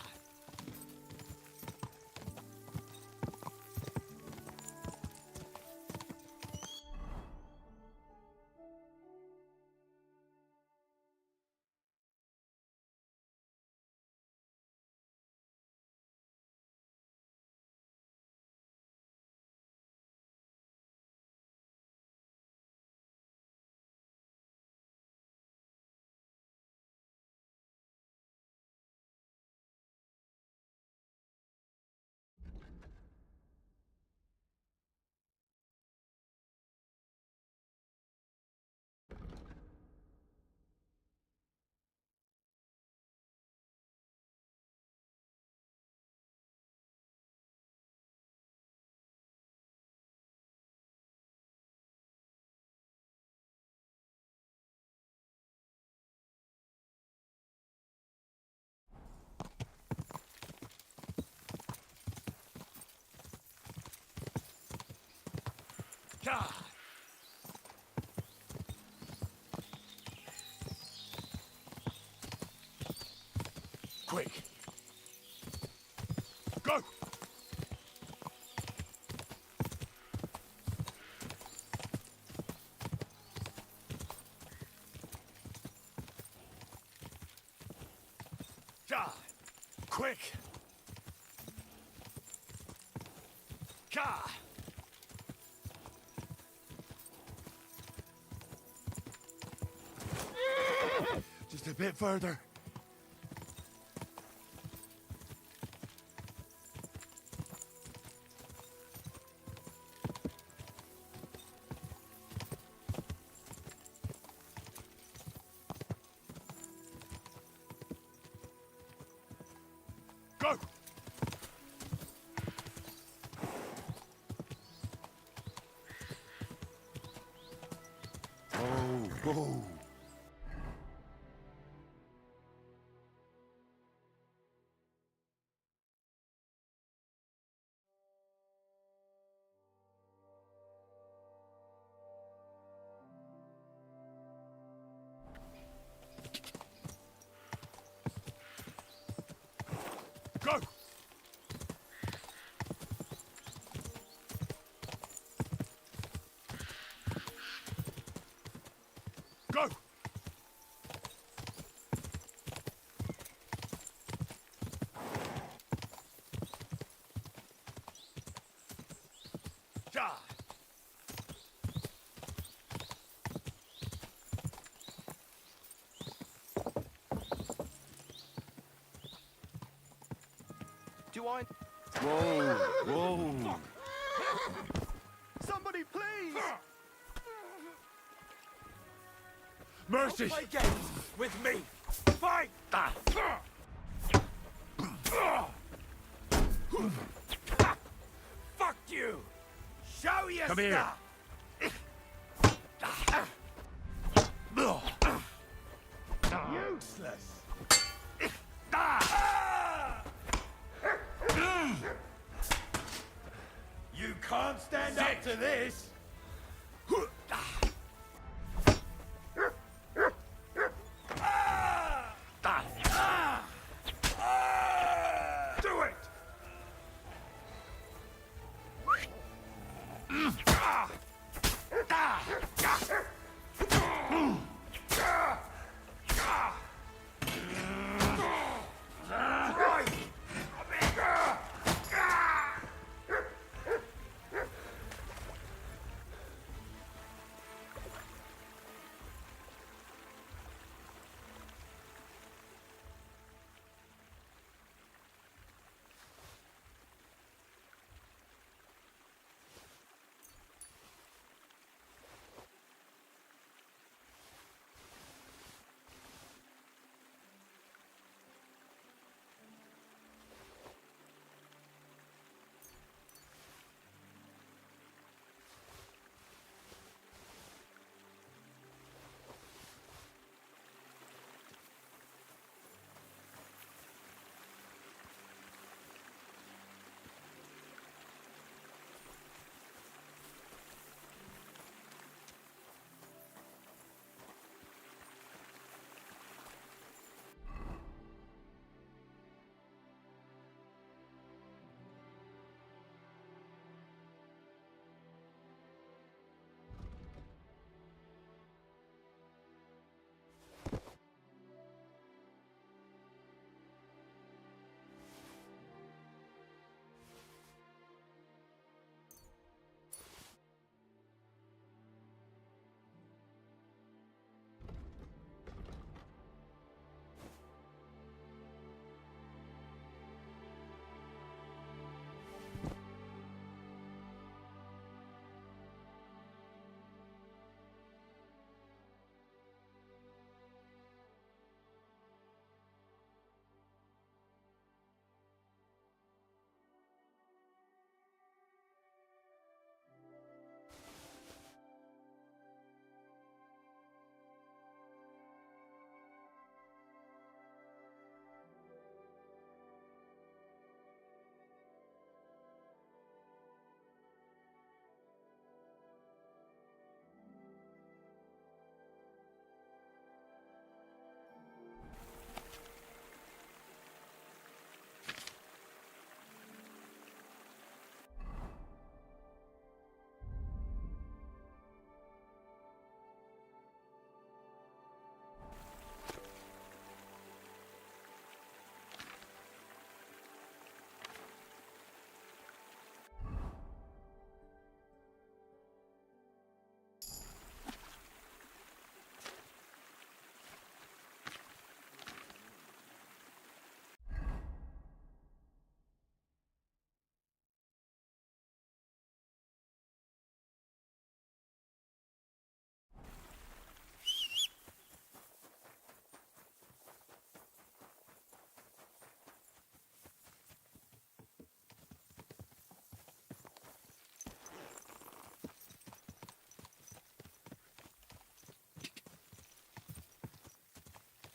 God! Quick! Go! God! Quick! God! Just a bit further. Go! Oh, go! Go! Go! God! you wind? Whoa, whoa. Somebody, please! Mercy! Play games with me. Fight! Fuck you! Show your Come here. stuff! Useless! You can't stand up to this! Do it!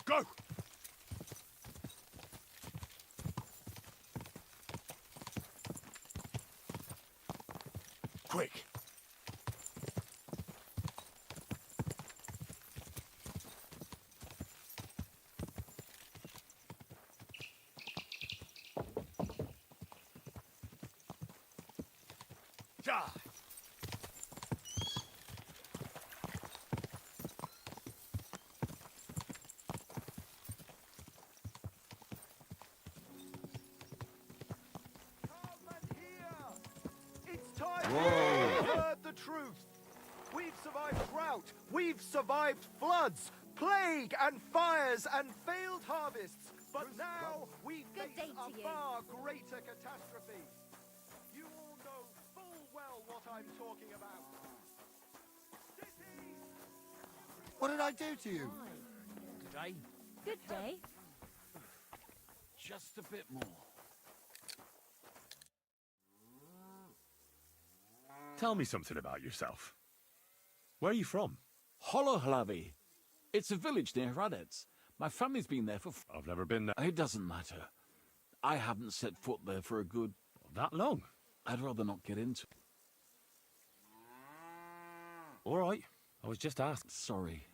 Go! Quick! Die! It's time we've heard the truth. We've survived drought. We've survived floods, plague and fires and failed harvests. But now we Good face day a to you. far greater catastrophe. You all know full well what I'm talking about. City! What did I do to you? Today, Good day. just a bit more. Tell me something about yourself. Where are you from? Holohlavi. It's a village near Hradec. My family's been there for... I've never been there. It doesn't matter. I haven't set foot there for a good... That long? I'd rather not get into it. All right. I was just asking. Sorry.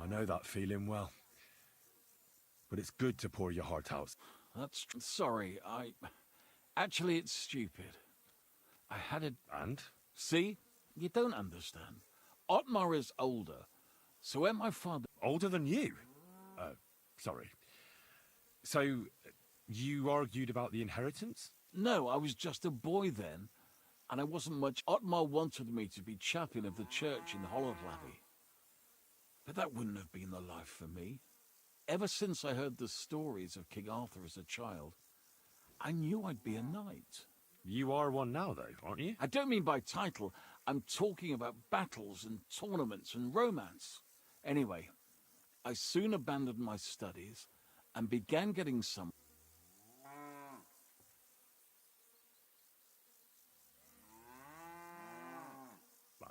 I know that feeling well. But it's good to pour your heart out. That's... Sorry, Actually, it's stupid. I had it... And? See? You don't understand. Otmar is older. So when my father... Older than you? Sorry. So, you argued about the inheritance? No, I was just a boy then. And I wasn't much... Otmar wanted me to be chaplain of the church in Holohlavi. But that wouldn't have been the life for me. Ever since I heard the stories of King Arthur as a child, I knew I'd be a knight. You are one now, though, aren't you? I don't mean by title. I'm talking about battles and tournaments and romance. Anyway, I soon abandoned my studies and began getting some...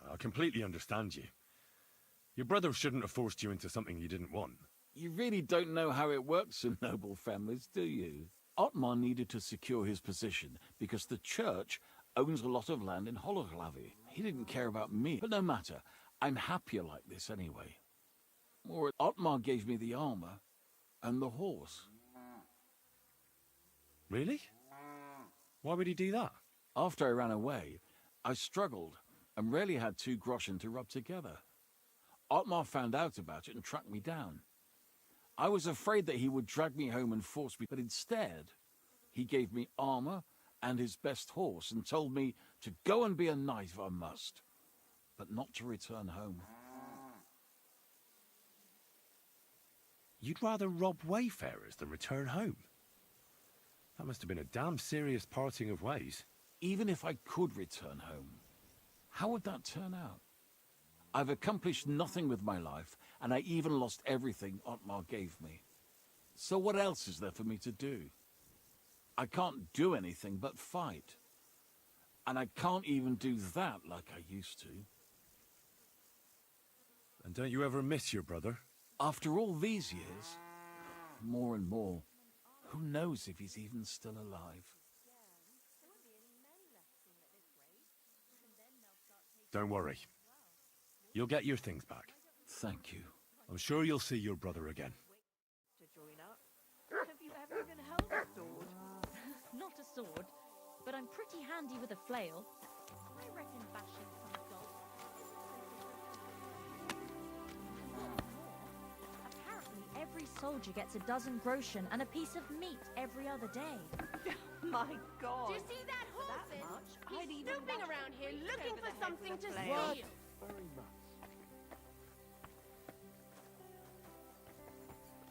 I completely understand you. Your brother shouldn't have forced you into something you didn't want. You really don't know how it works in noble families, do you? Otmar needed to secure his position because the church owns a lot of land in Holohlavi. He didn't care about me, but no matter. I'm happier like this anyway. Or Otmar gave me the armor and the horse. Really? Why would he do that? After I ran away, I struggled and rarely had 2 groschen to rub together. Otmar found out about it and tracked me down. I was afraid that he would drag me home and force me, but instead, he gave me armor and his best horse and told me to go and be a knight if I must, but not to return home. You'd rather rob wayfarers than return home? That must have been a damn serious parting of ways. Even if I could return home, how would that turn out? I've accomplished nothing with my life, and I even lost everything Otmar gave me. So what else is there for me to do? I can't do anything but fight. And I can't even do that like I used to. And don't you ever miss your brother? After all these years, more and more, who knows if he's even still alive? Don't worry. You'll get your things back. Thank you. I'm sure you'll see your brother again. To join up. Have you ever even held a sword? Not a sword, but I'm pretty handy with a flail. I reckon bashing some dogs. Apparently, every soldier gets a dozen groschen and a piece of meat every other day. My God. Do you see that horse? I'd He's even snooping bash around here the looking over for the head something with to a steal. flail. Very much.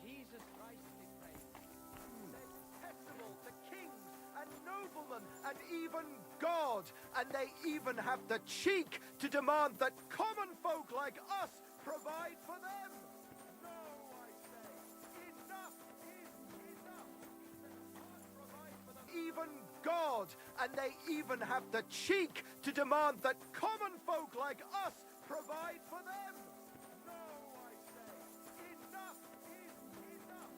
Jesus Christ be praised. Detestable to kings and noblemen and even God. And they even have the cheek to demand that common folk like us provide for them. No, I say. Enough is enough. Provide for them. Even God. And they even have the cheek to demand that common folk like us provide for them. No, I say. Enough is enough.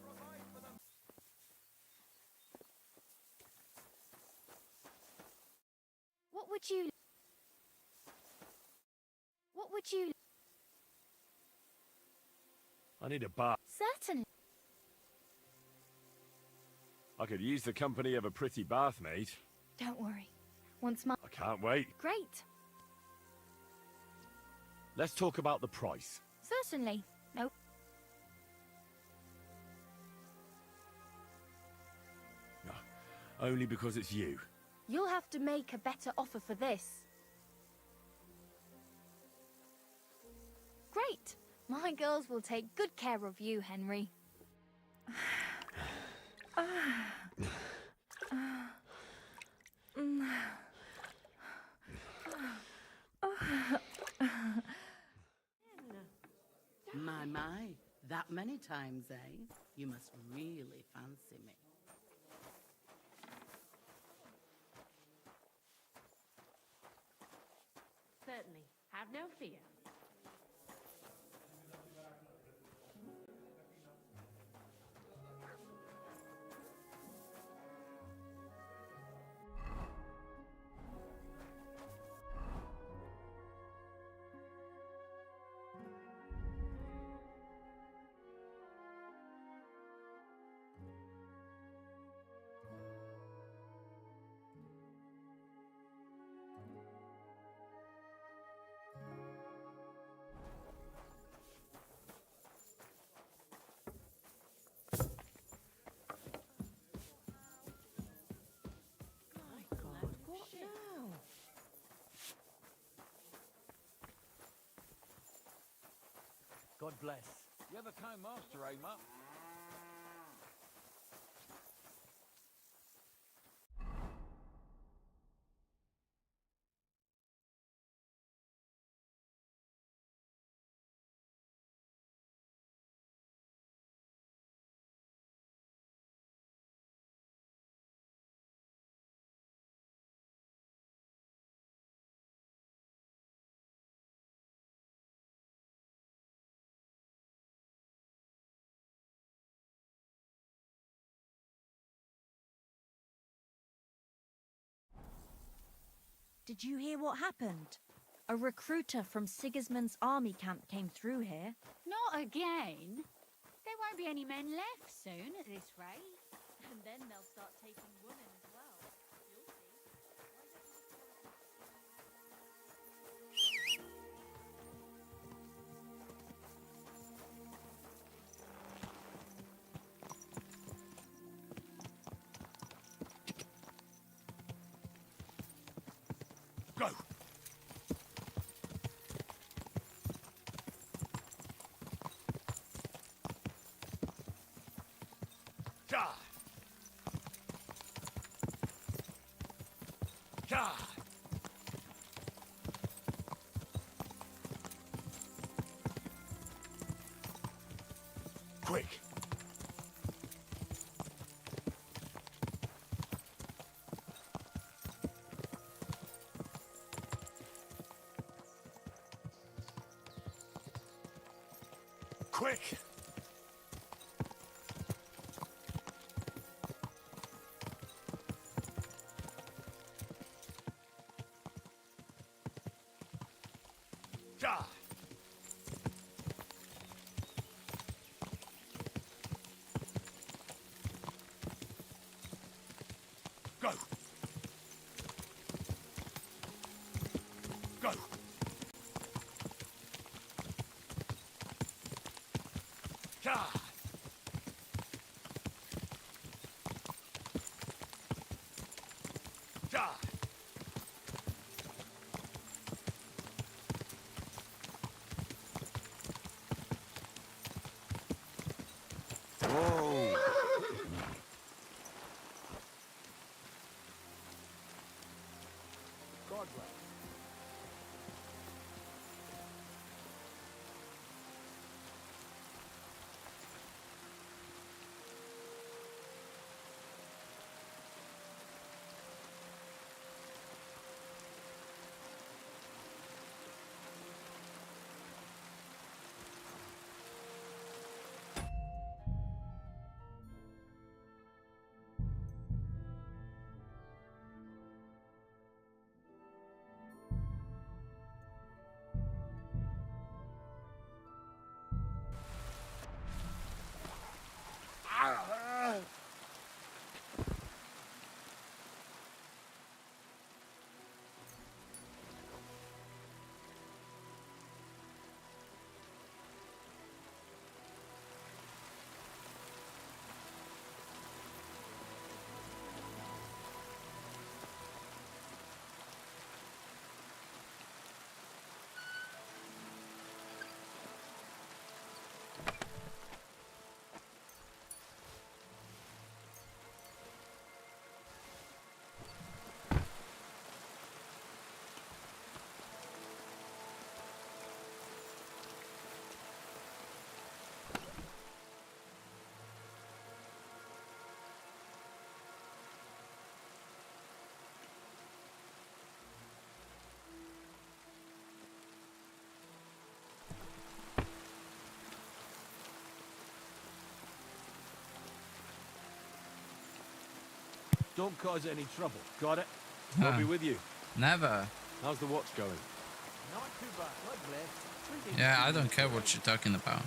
Provide for them. What would you... What would you... I need a bath. Certainly. I could use the company of a pretty bath maid. Don't worry. Once my... I can't wait. Great. Let's talk about the price. Certainly. No. Only because it's you. You'll have to make a better offer for this. great. My girls will take good care of you, Henry. My, that many times, eh? You must really fancy me. Certainly. Have no fear. What now? God bless. You're the kind master, eh, Mutt? Did you hear what happened? A recruiter from Sigismund's army camp came through here. Not again. There won't be any men left soon at this rate. And then they'll start taking women as well. You'll see. Go! Ja! Ja! Quick! Quick! Ja! Go! Go! Ja! Ja! Whoa! God bless. Don't cause any trouble. Got it? I'll Huh. be with you. Never. How's the watch going? Not too bad. Lovely. Yeah, I don't care what you're talking about.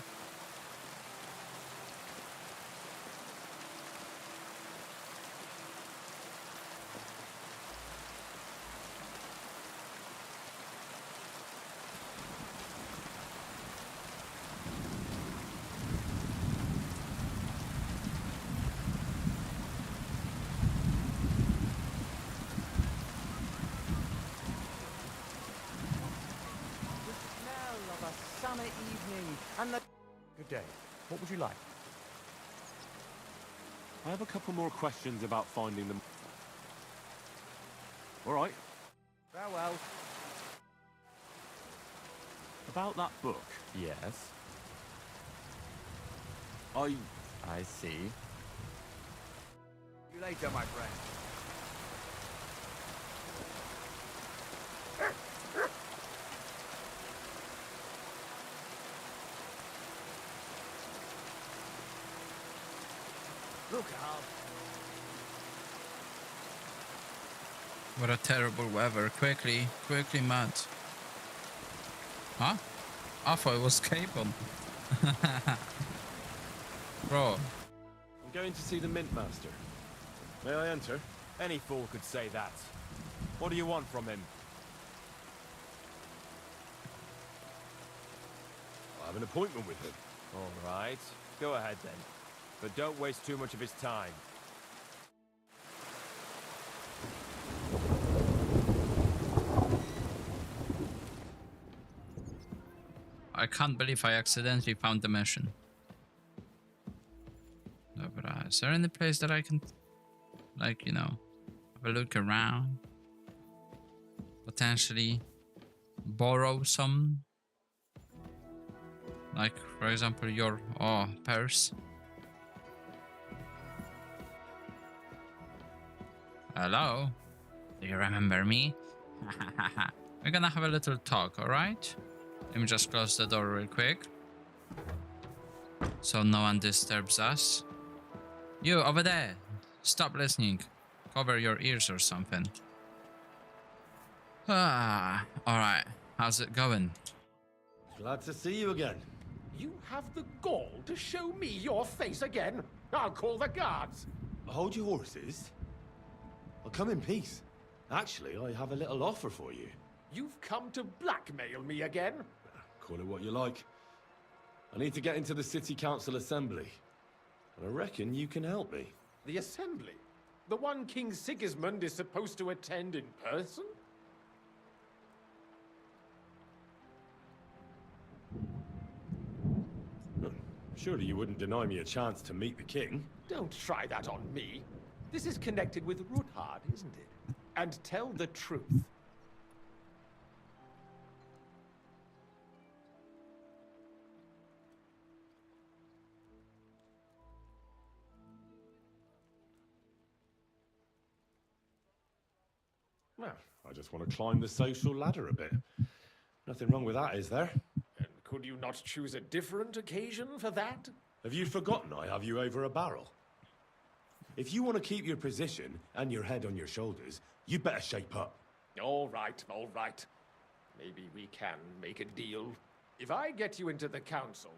Smell of a summer evening and the... Good day. What would you like? I have a couple more questions about finding them. All right. Farewell. About that book. Yes, I see. See you later, my friend. Look out. What a terrible weather. Quickly, Matt. Huh? I thought it was Capon. Bro. I'm going to see the Mint Master. May I enter? Any fool could say that. What do you want from him? I have an appointment with him. All right. Go ahead then. But don't waste too much of his time. I can't believe I accidentally found the mission. Dobra, is there any place that I can, like, you know, have a look around? Potentially borrow some? Like, for example, your, purse. Hello? Do you remember me? We're gonna have a little talk, alright? Let me just close the door real quick. So no one disturbs us. You, over there! Stop listening. Cover your ears or something. Alright. How's it going? Glad to see you again. You have the gall to show me your face again? I'll call the guards. Hold your horses. I'll come in peace. Actually, I have a little offer for you. You've come to blackmail me again? Call it what you like. I need to get into the City Council Assembly. And I reckon you can help me. The assembly? The one King Sigismund is supposed to attend in person? Surely you wouldn't deny me a chance to meet the king? Don't try that on me. This is connected with Ruthard, isn't it? And tell the truth. Well, I just want to climb the social ladder a bit. Nothing wrong with that, is there? And could you not choose a different occasion for that? Have you forgotten I have you over a barrel? If you want to keep your position and your head on your shoulders, you better shape up. All right, all right. Maybe we can make a deal. If I get you into the council,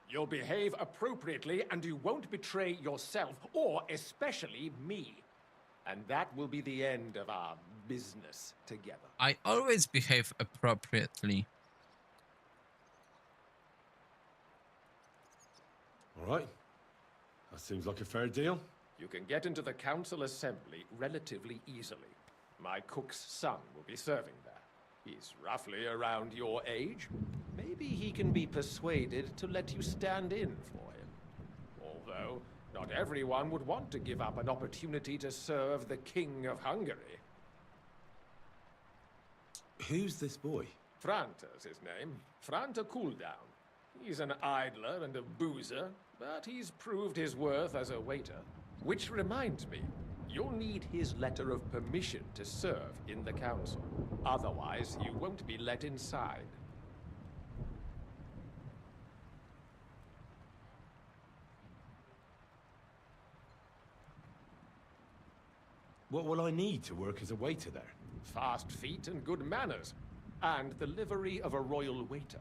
you'll behave appropriately and you won't betray yourself, or especially me. And that will be the end of our business together. I always behave appropriately. All right. That seems like a fair deal. You can get into the council assembly relatively easily. My cook's son will be serving there. He's roughly around your age. Maybe he can be persuaded to let you stand in for him. Although, not everyone would want to give up an opportunity to serve the King of Hungary. Who's this boy? Franta's his name. Franta Cooldown. He's an idler and a boozer, but he's proved his worth as a waiter. Which reminds me, you'll need his letter of permission to serve in the council. Otherwise, you won't be let inside. What will I need to work as a waiter there? Fast feet and good manners. And the livery of a royal waiter.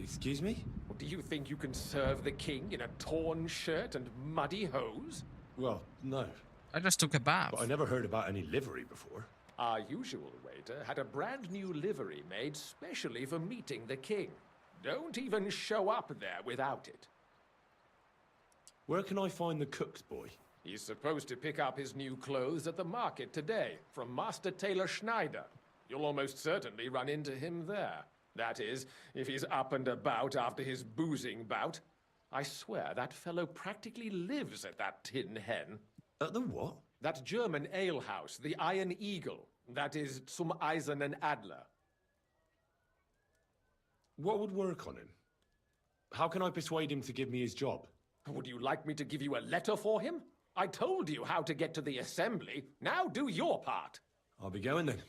Excuse me? Do you think you can serve the king in a torn shirt and muddy hose? Well, no. I just took a bath. But I never heard about any livery before. Our usual waiter had a brand new livery made specially for meeting the king. Don't even show up there without it. Where can I find the cook's boy? He's supposed to pick up his new clothes at the market today from Master Tailor Schneider. You'll almost certainly run into him there. That is, if he's up and about after his boozing bout. I swear that fellow practically lives at that Tin Hen. At the what? That German alehouse, the Iron Eagle. That is Zum Eisernen Adler. What would work on him? How can I persuade him to give me his job? Would you like me to give you a letter for him? I told you how to get to the assembly. Now do your part. I'll be going then.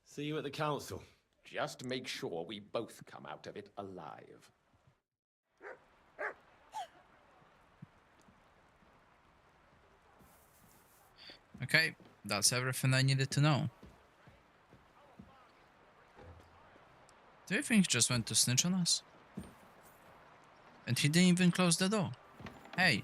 See you at the council. Just make sure we both come out of it alive. Okay, that's everything I needed to know. Do you think he just went to snitch on us? And he didn't even close the door. Hey.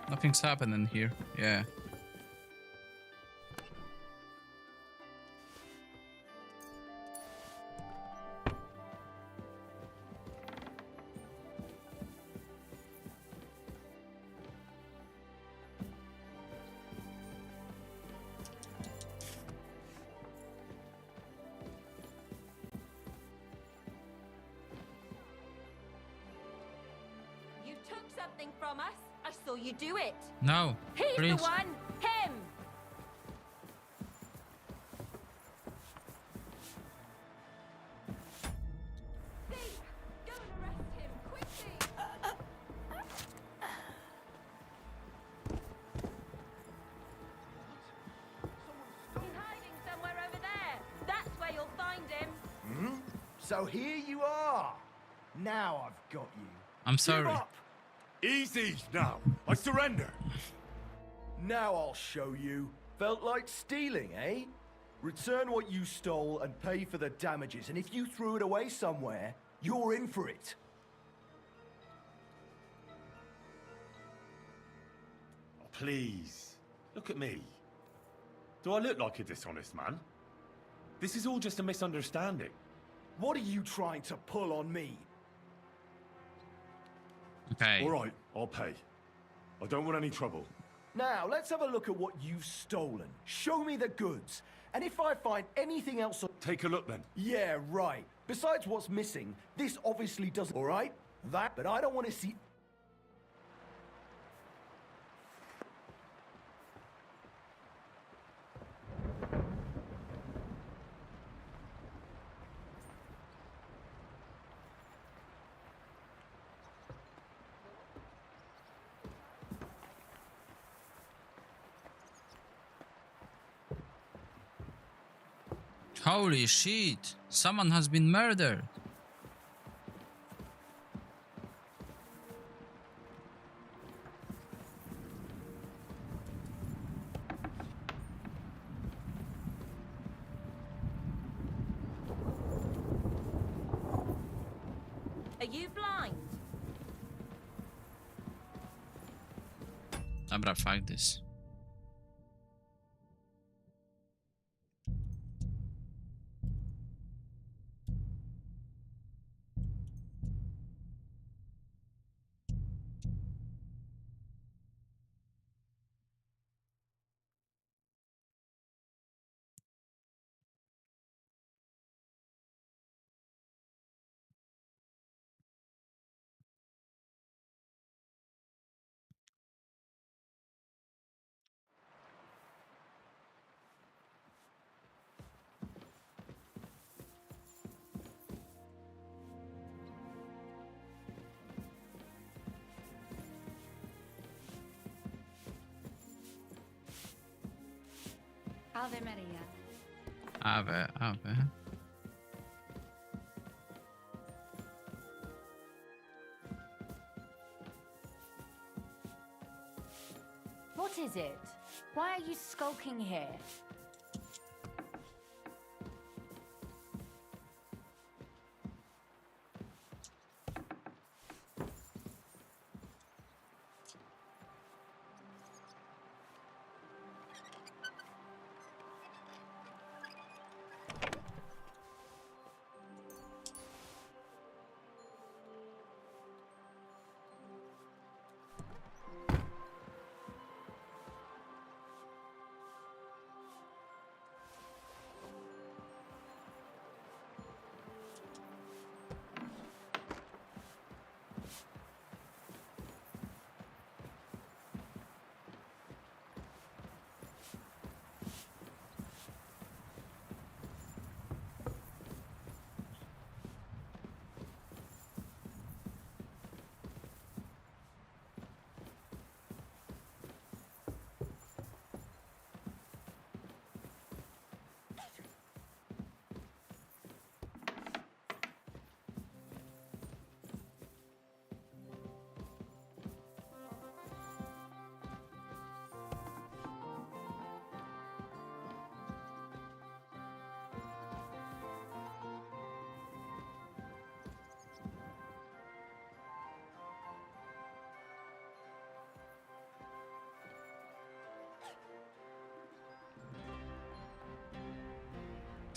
Nothing's happening here. Yeah. You took something from us. I saw you do it. No, He's please. the one. Him. Thief, go and arrest him quickly. He's hiding somewhere over there. That's where you'll find him. Hmm? So here you are. Now I've got you. I'm sorry. Give up. Easy now. I surrender. Now I'll show you. Felt like stealing, eh? Return what you stole and pay for the damages. And if you threw it away somewhere, you're in for it. Oh, please. Look at me. Do I look like a dishonest man? This is all just a misunderstanding. What are you trying to pull on me? Okay. All right, I'll pay. I don't want any trouble. Now, let's have a look at what you've stolen. Show me the goods. And if I find anything else... Take a look then. Yeah, right. Besides what's missing, this obviously doesn't... All right? That, but I don't want to see... Holy shit! Someone has been murdered. Are you blind? Dobra, fuck this. Ave Maria. Ave, ave. What is it? Why are you skulking here?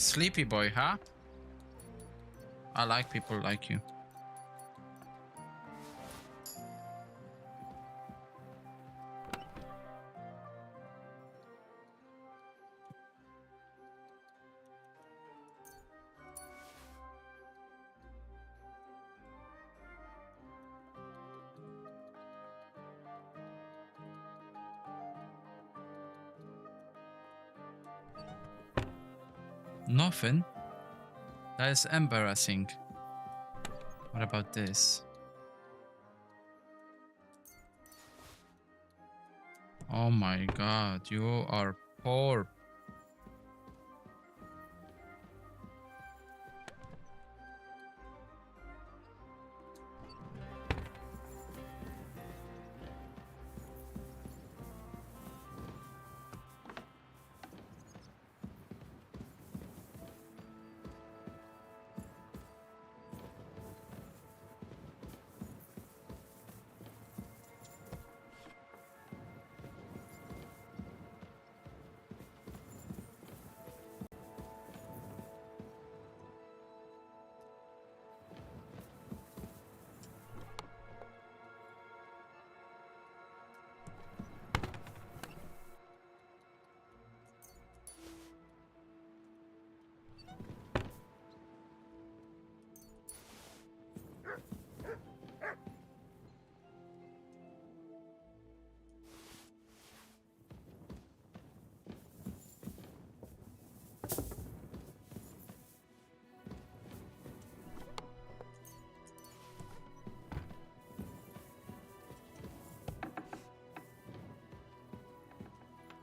Sleepy boy, huh? I like people like you. Nothing? That is embarrassing. What about this? Oh my god, you are poor.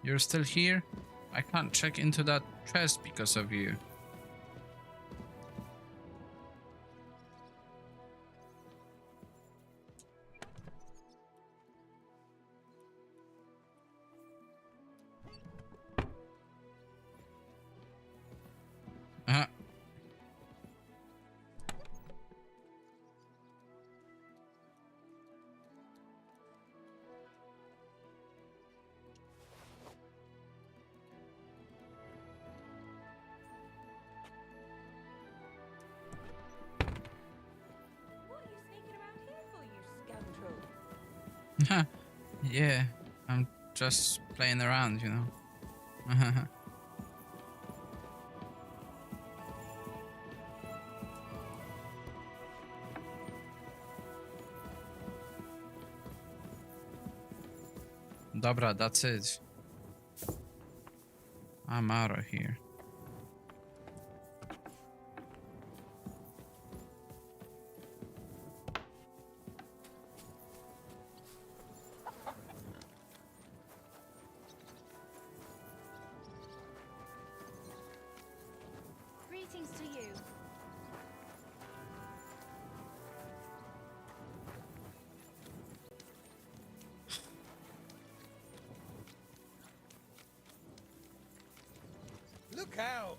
You're still here? I can't check into that chest because of you. Yeah, I'm just playing around, you know. Dobra, that's it. I'm out of here. Greetings to you. Look out!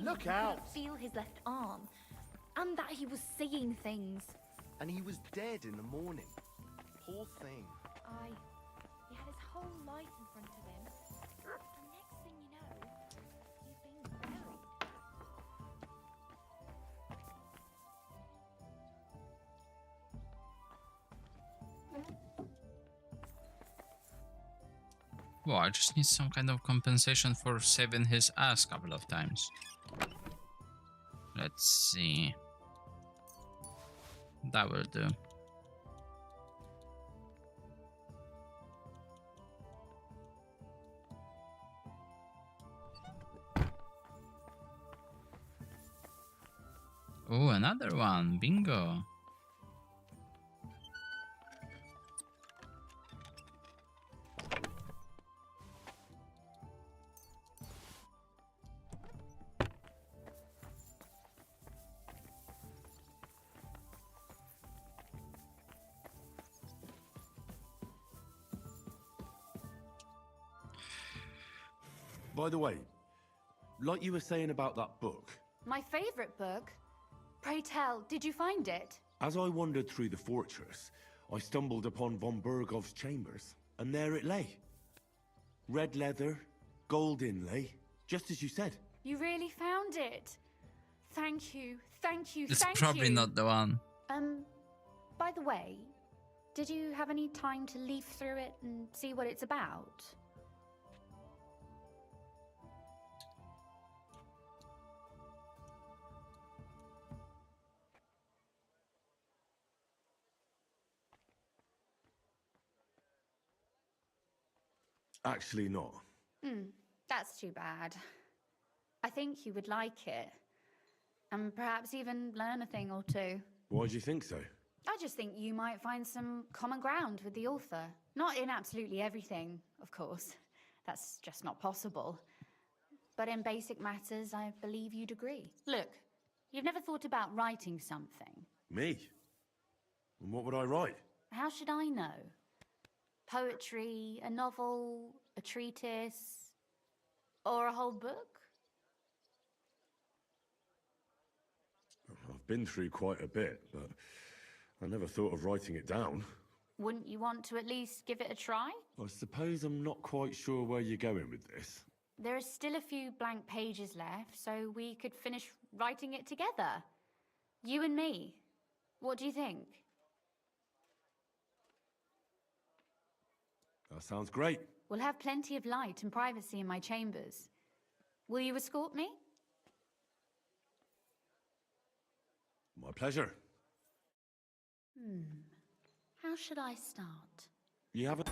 Look out! He couldn't feel his left arm, and that he was seeing things. And he was dead in the morning. Poor thing. He had his whole life in front of him, and next thing you know, he's been buried. Well, I just need some kind of compensation for saving his ass a couple of times. Let's see. That will do. Oh, another one. Bingo. By the way, like you were saying about that book, My favorite book. Pray tell, did you find it? as I wandered through the fortress, I stumbled upon von Bergov's chambers, and there it lay. Red leather, gold inlay, just as you said. You really found it. Thank you, thank you, It's thank probably you. not the one. By the way, did you have any time to leaf through it and see what it's about? Actually not. That's too bad. I think you would like it. And perhaps even learn a thing or two. Why do you think so? I just think you might find some common ground with the author. Not in absolutely everything, of course. That's just not possible. But in basic matters, I believe you'd agree. Look, you've never thought about writing something. Me? And what would I write? How should I know? Poetry, a novel, a treatise, or a whole book? I've been through quite a bit, but I never thought of writing it down. Wouldn't you want to at least give it a try? I suppose I'm not quite sure where you're going with this. There are still a few blank pages left, so we could finish writing it together. You and me. What do you think? That sounds great. We'll have plenty of light and privacy in my chambers. Will you escort me? My pleasure. How should I start? You haven't...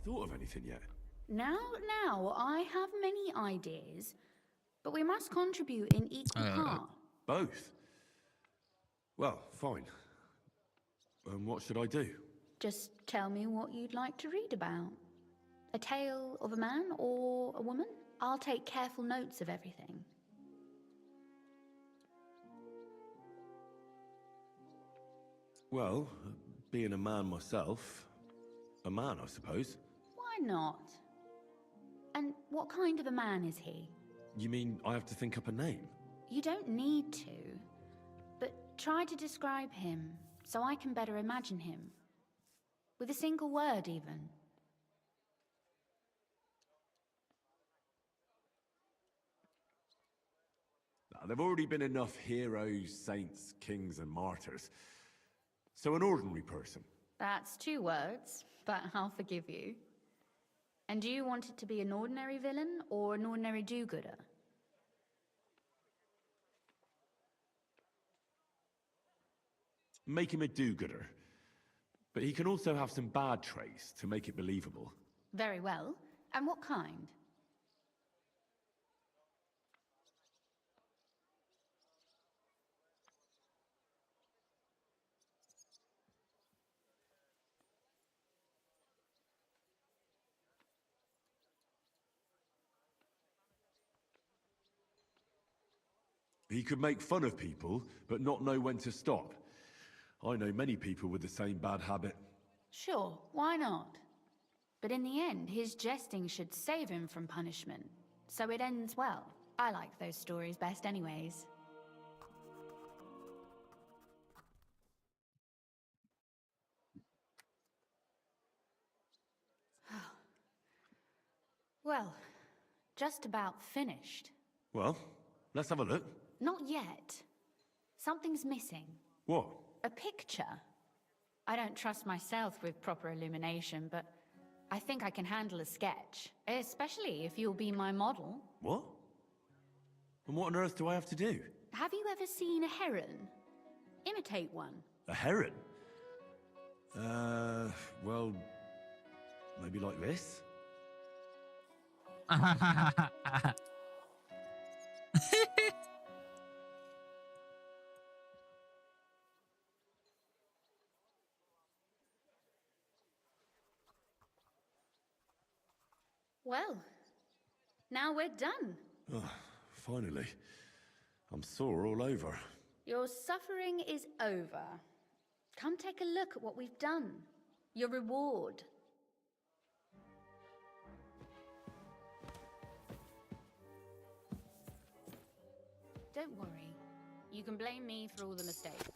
thought of anything yet. Now, I have many ideas, but we must contribute in equal part. Both? Well, fine. What should I do? Just tell me what you'd like to read about. A tale of a man or a woman? I'll take careful notes of everything. Well, being a man myself, a man, I suppose. Why not? And what kind of a man is he? You mean I have to think up a name? You don't need to, but try to describe him so I can better imagine him. With a single word, even. There've already been enough heroes, saints, kings, and martyrs. So an ordinary person. That's 2 words, but I'll forgive you. And do you want it to be an ordinary villain or an ordinary do-gooder? Make him a do-gooder. But he can also have some bad traits to make it believable. Very well. And what kind? He could make fun of people, but not know when to stop. I know many people with the same bad habit. Sure, why not? But in the end, his jesting should save him from punishment. So it ends well. I like those stories best anyways. Well, just about finished. Well, let's have a look. Not yet. Something's missing. What? A picture. I don't trust myself with proper illumination, but I think I can handle a sketch. Especially if you'll be my model. What? And what on earth do I have to do? Have you ever seen a heron? Imitate one. A heron? Well, maybe like this? Well, now we're done. Oh, finally. I'm sore all over. Your suffering is over. Come take a look at what we've done. Your reward. Don't worry. You can blame me for all the mistakes.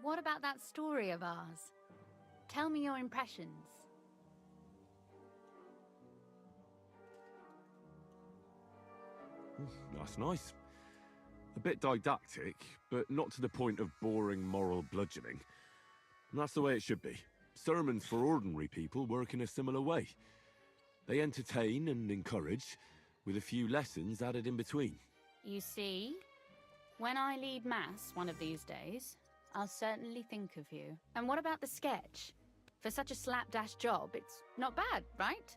what about that story of ours? Tell me your impressions. That's nice. A bit didactic, but not to the point of boring moral bludgeoning. And that's the way it should be. Sermons for ordinary people work in a similar way. They entertain and encourage, with a few lessons added in between. You see, when I lead Mass one of these days, I'll certainly think of you. And what about the sketch? For such a slapdash job, it's not bad, right?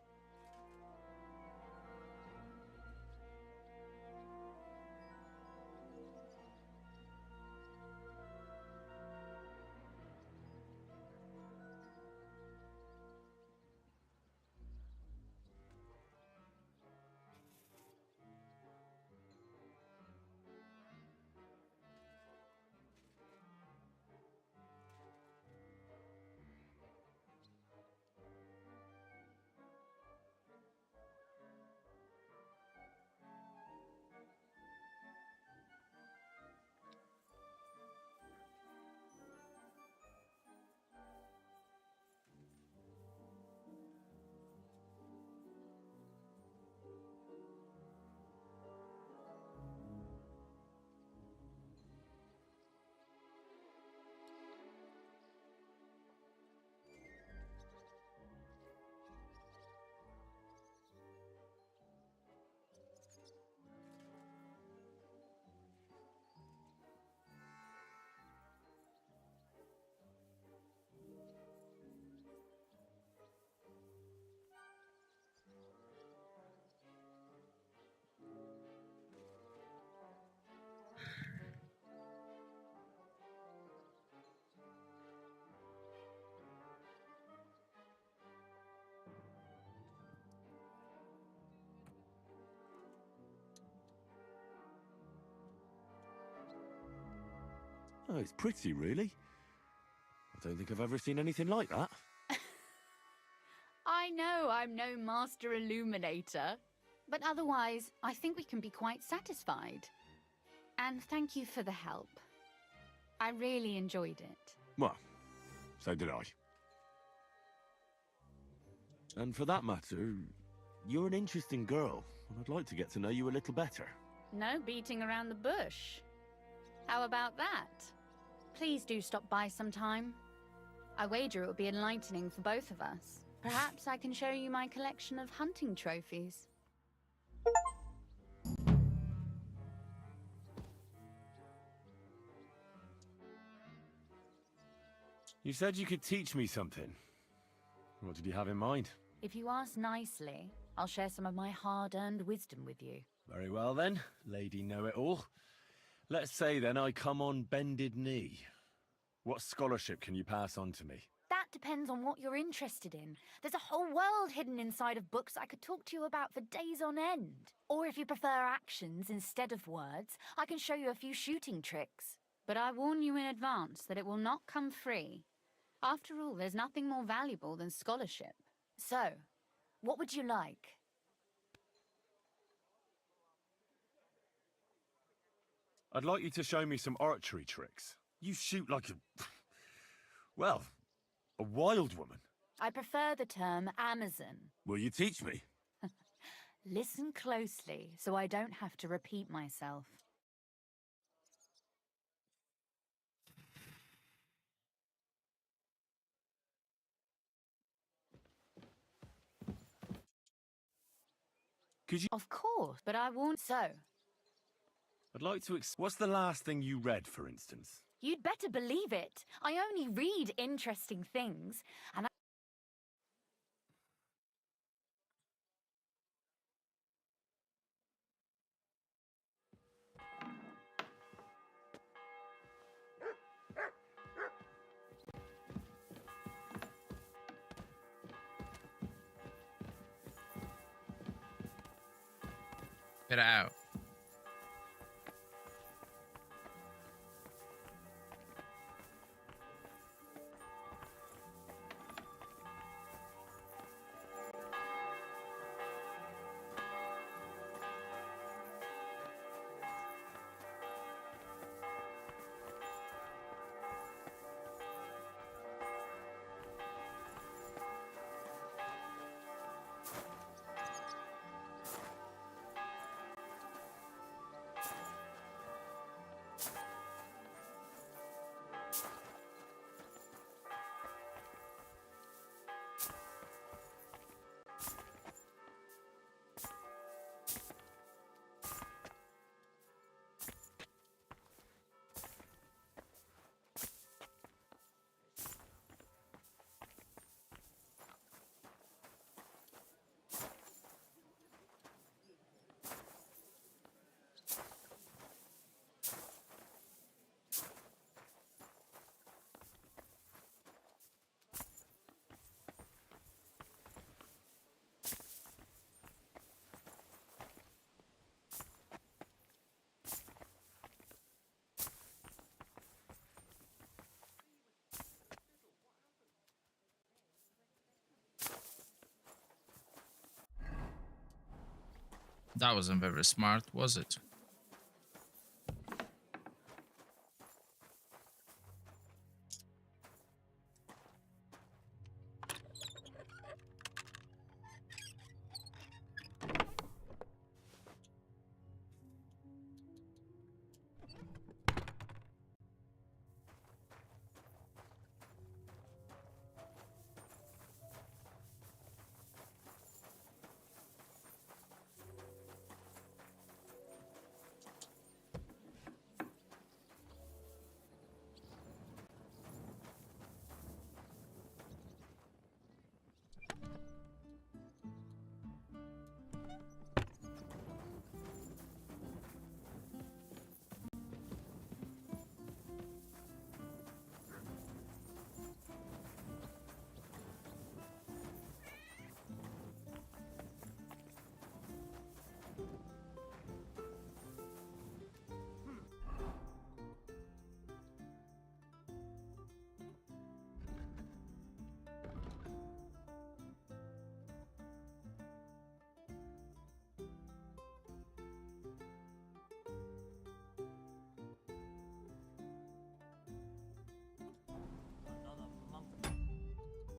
Oh, it's pretty, really. I don't think I've ever seen anything like that. I know I'm no master illuminator, but otherwise, I think we can be quite satisfied. And thank you for the help. I really enjoyed it. Well, so did I. And for that matter, you're an interesting girl, and I'd like to get to know you a little better. No beating around the bush. How about that? Please do stop by sometime. I wager it will be enlightening for both of us. Perhaps I can show you my collection of hunting trophies. You said you could teach me something. What did you have in mind? If you ask nicely, I'll share some of my hard-earned wisdom with you. Very well then, Lady Know-It-All. Let's say then I come on bended knee. What scholarship can you pass on to me? That depends on what you're interested in. There's a whole world hidden inside of books I could talk to you about for days on end. Or if you prefer actions instead of words, I can show you a few shooting tricks. But I warn you in advance that it will not come free. After all, there's nothing more valuable than scholarship. So, what would you like? I'd like you to show me some archery tricks. You shoot like a... well, a wild woman. I prefer the term Amazon. Will you teach me? Listen closely, so I don't have to repeat myself. Could you... Of course, but I won't so. I'd like to what's the last thing you read, for instance? You'd better believe it. I only read interesting things, and Get out. That wasn't very smart, was it?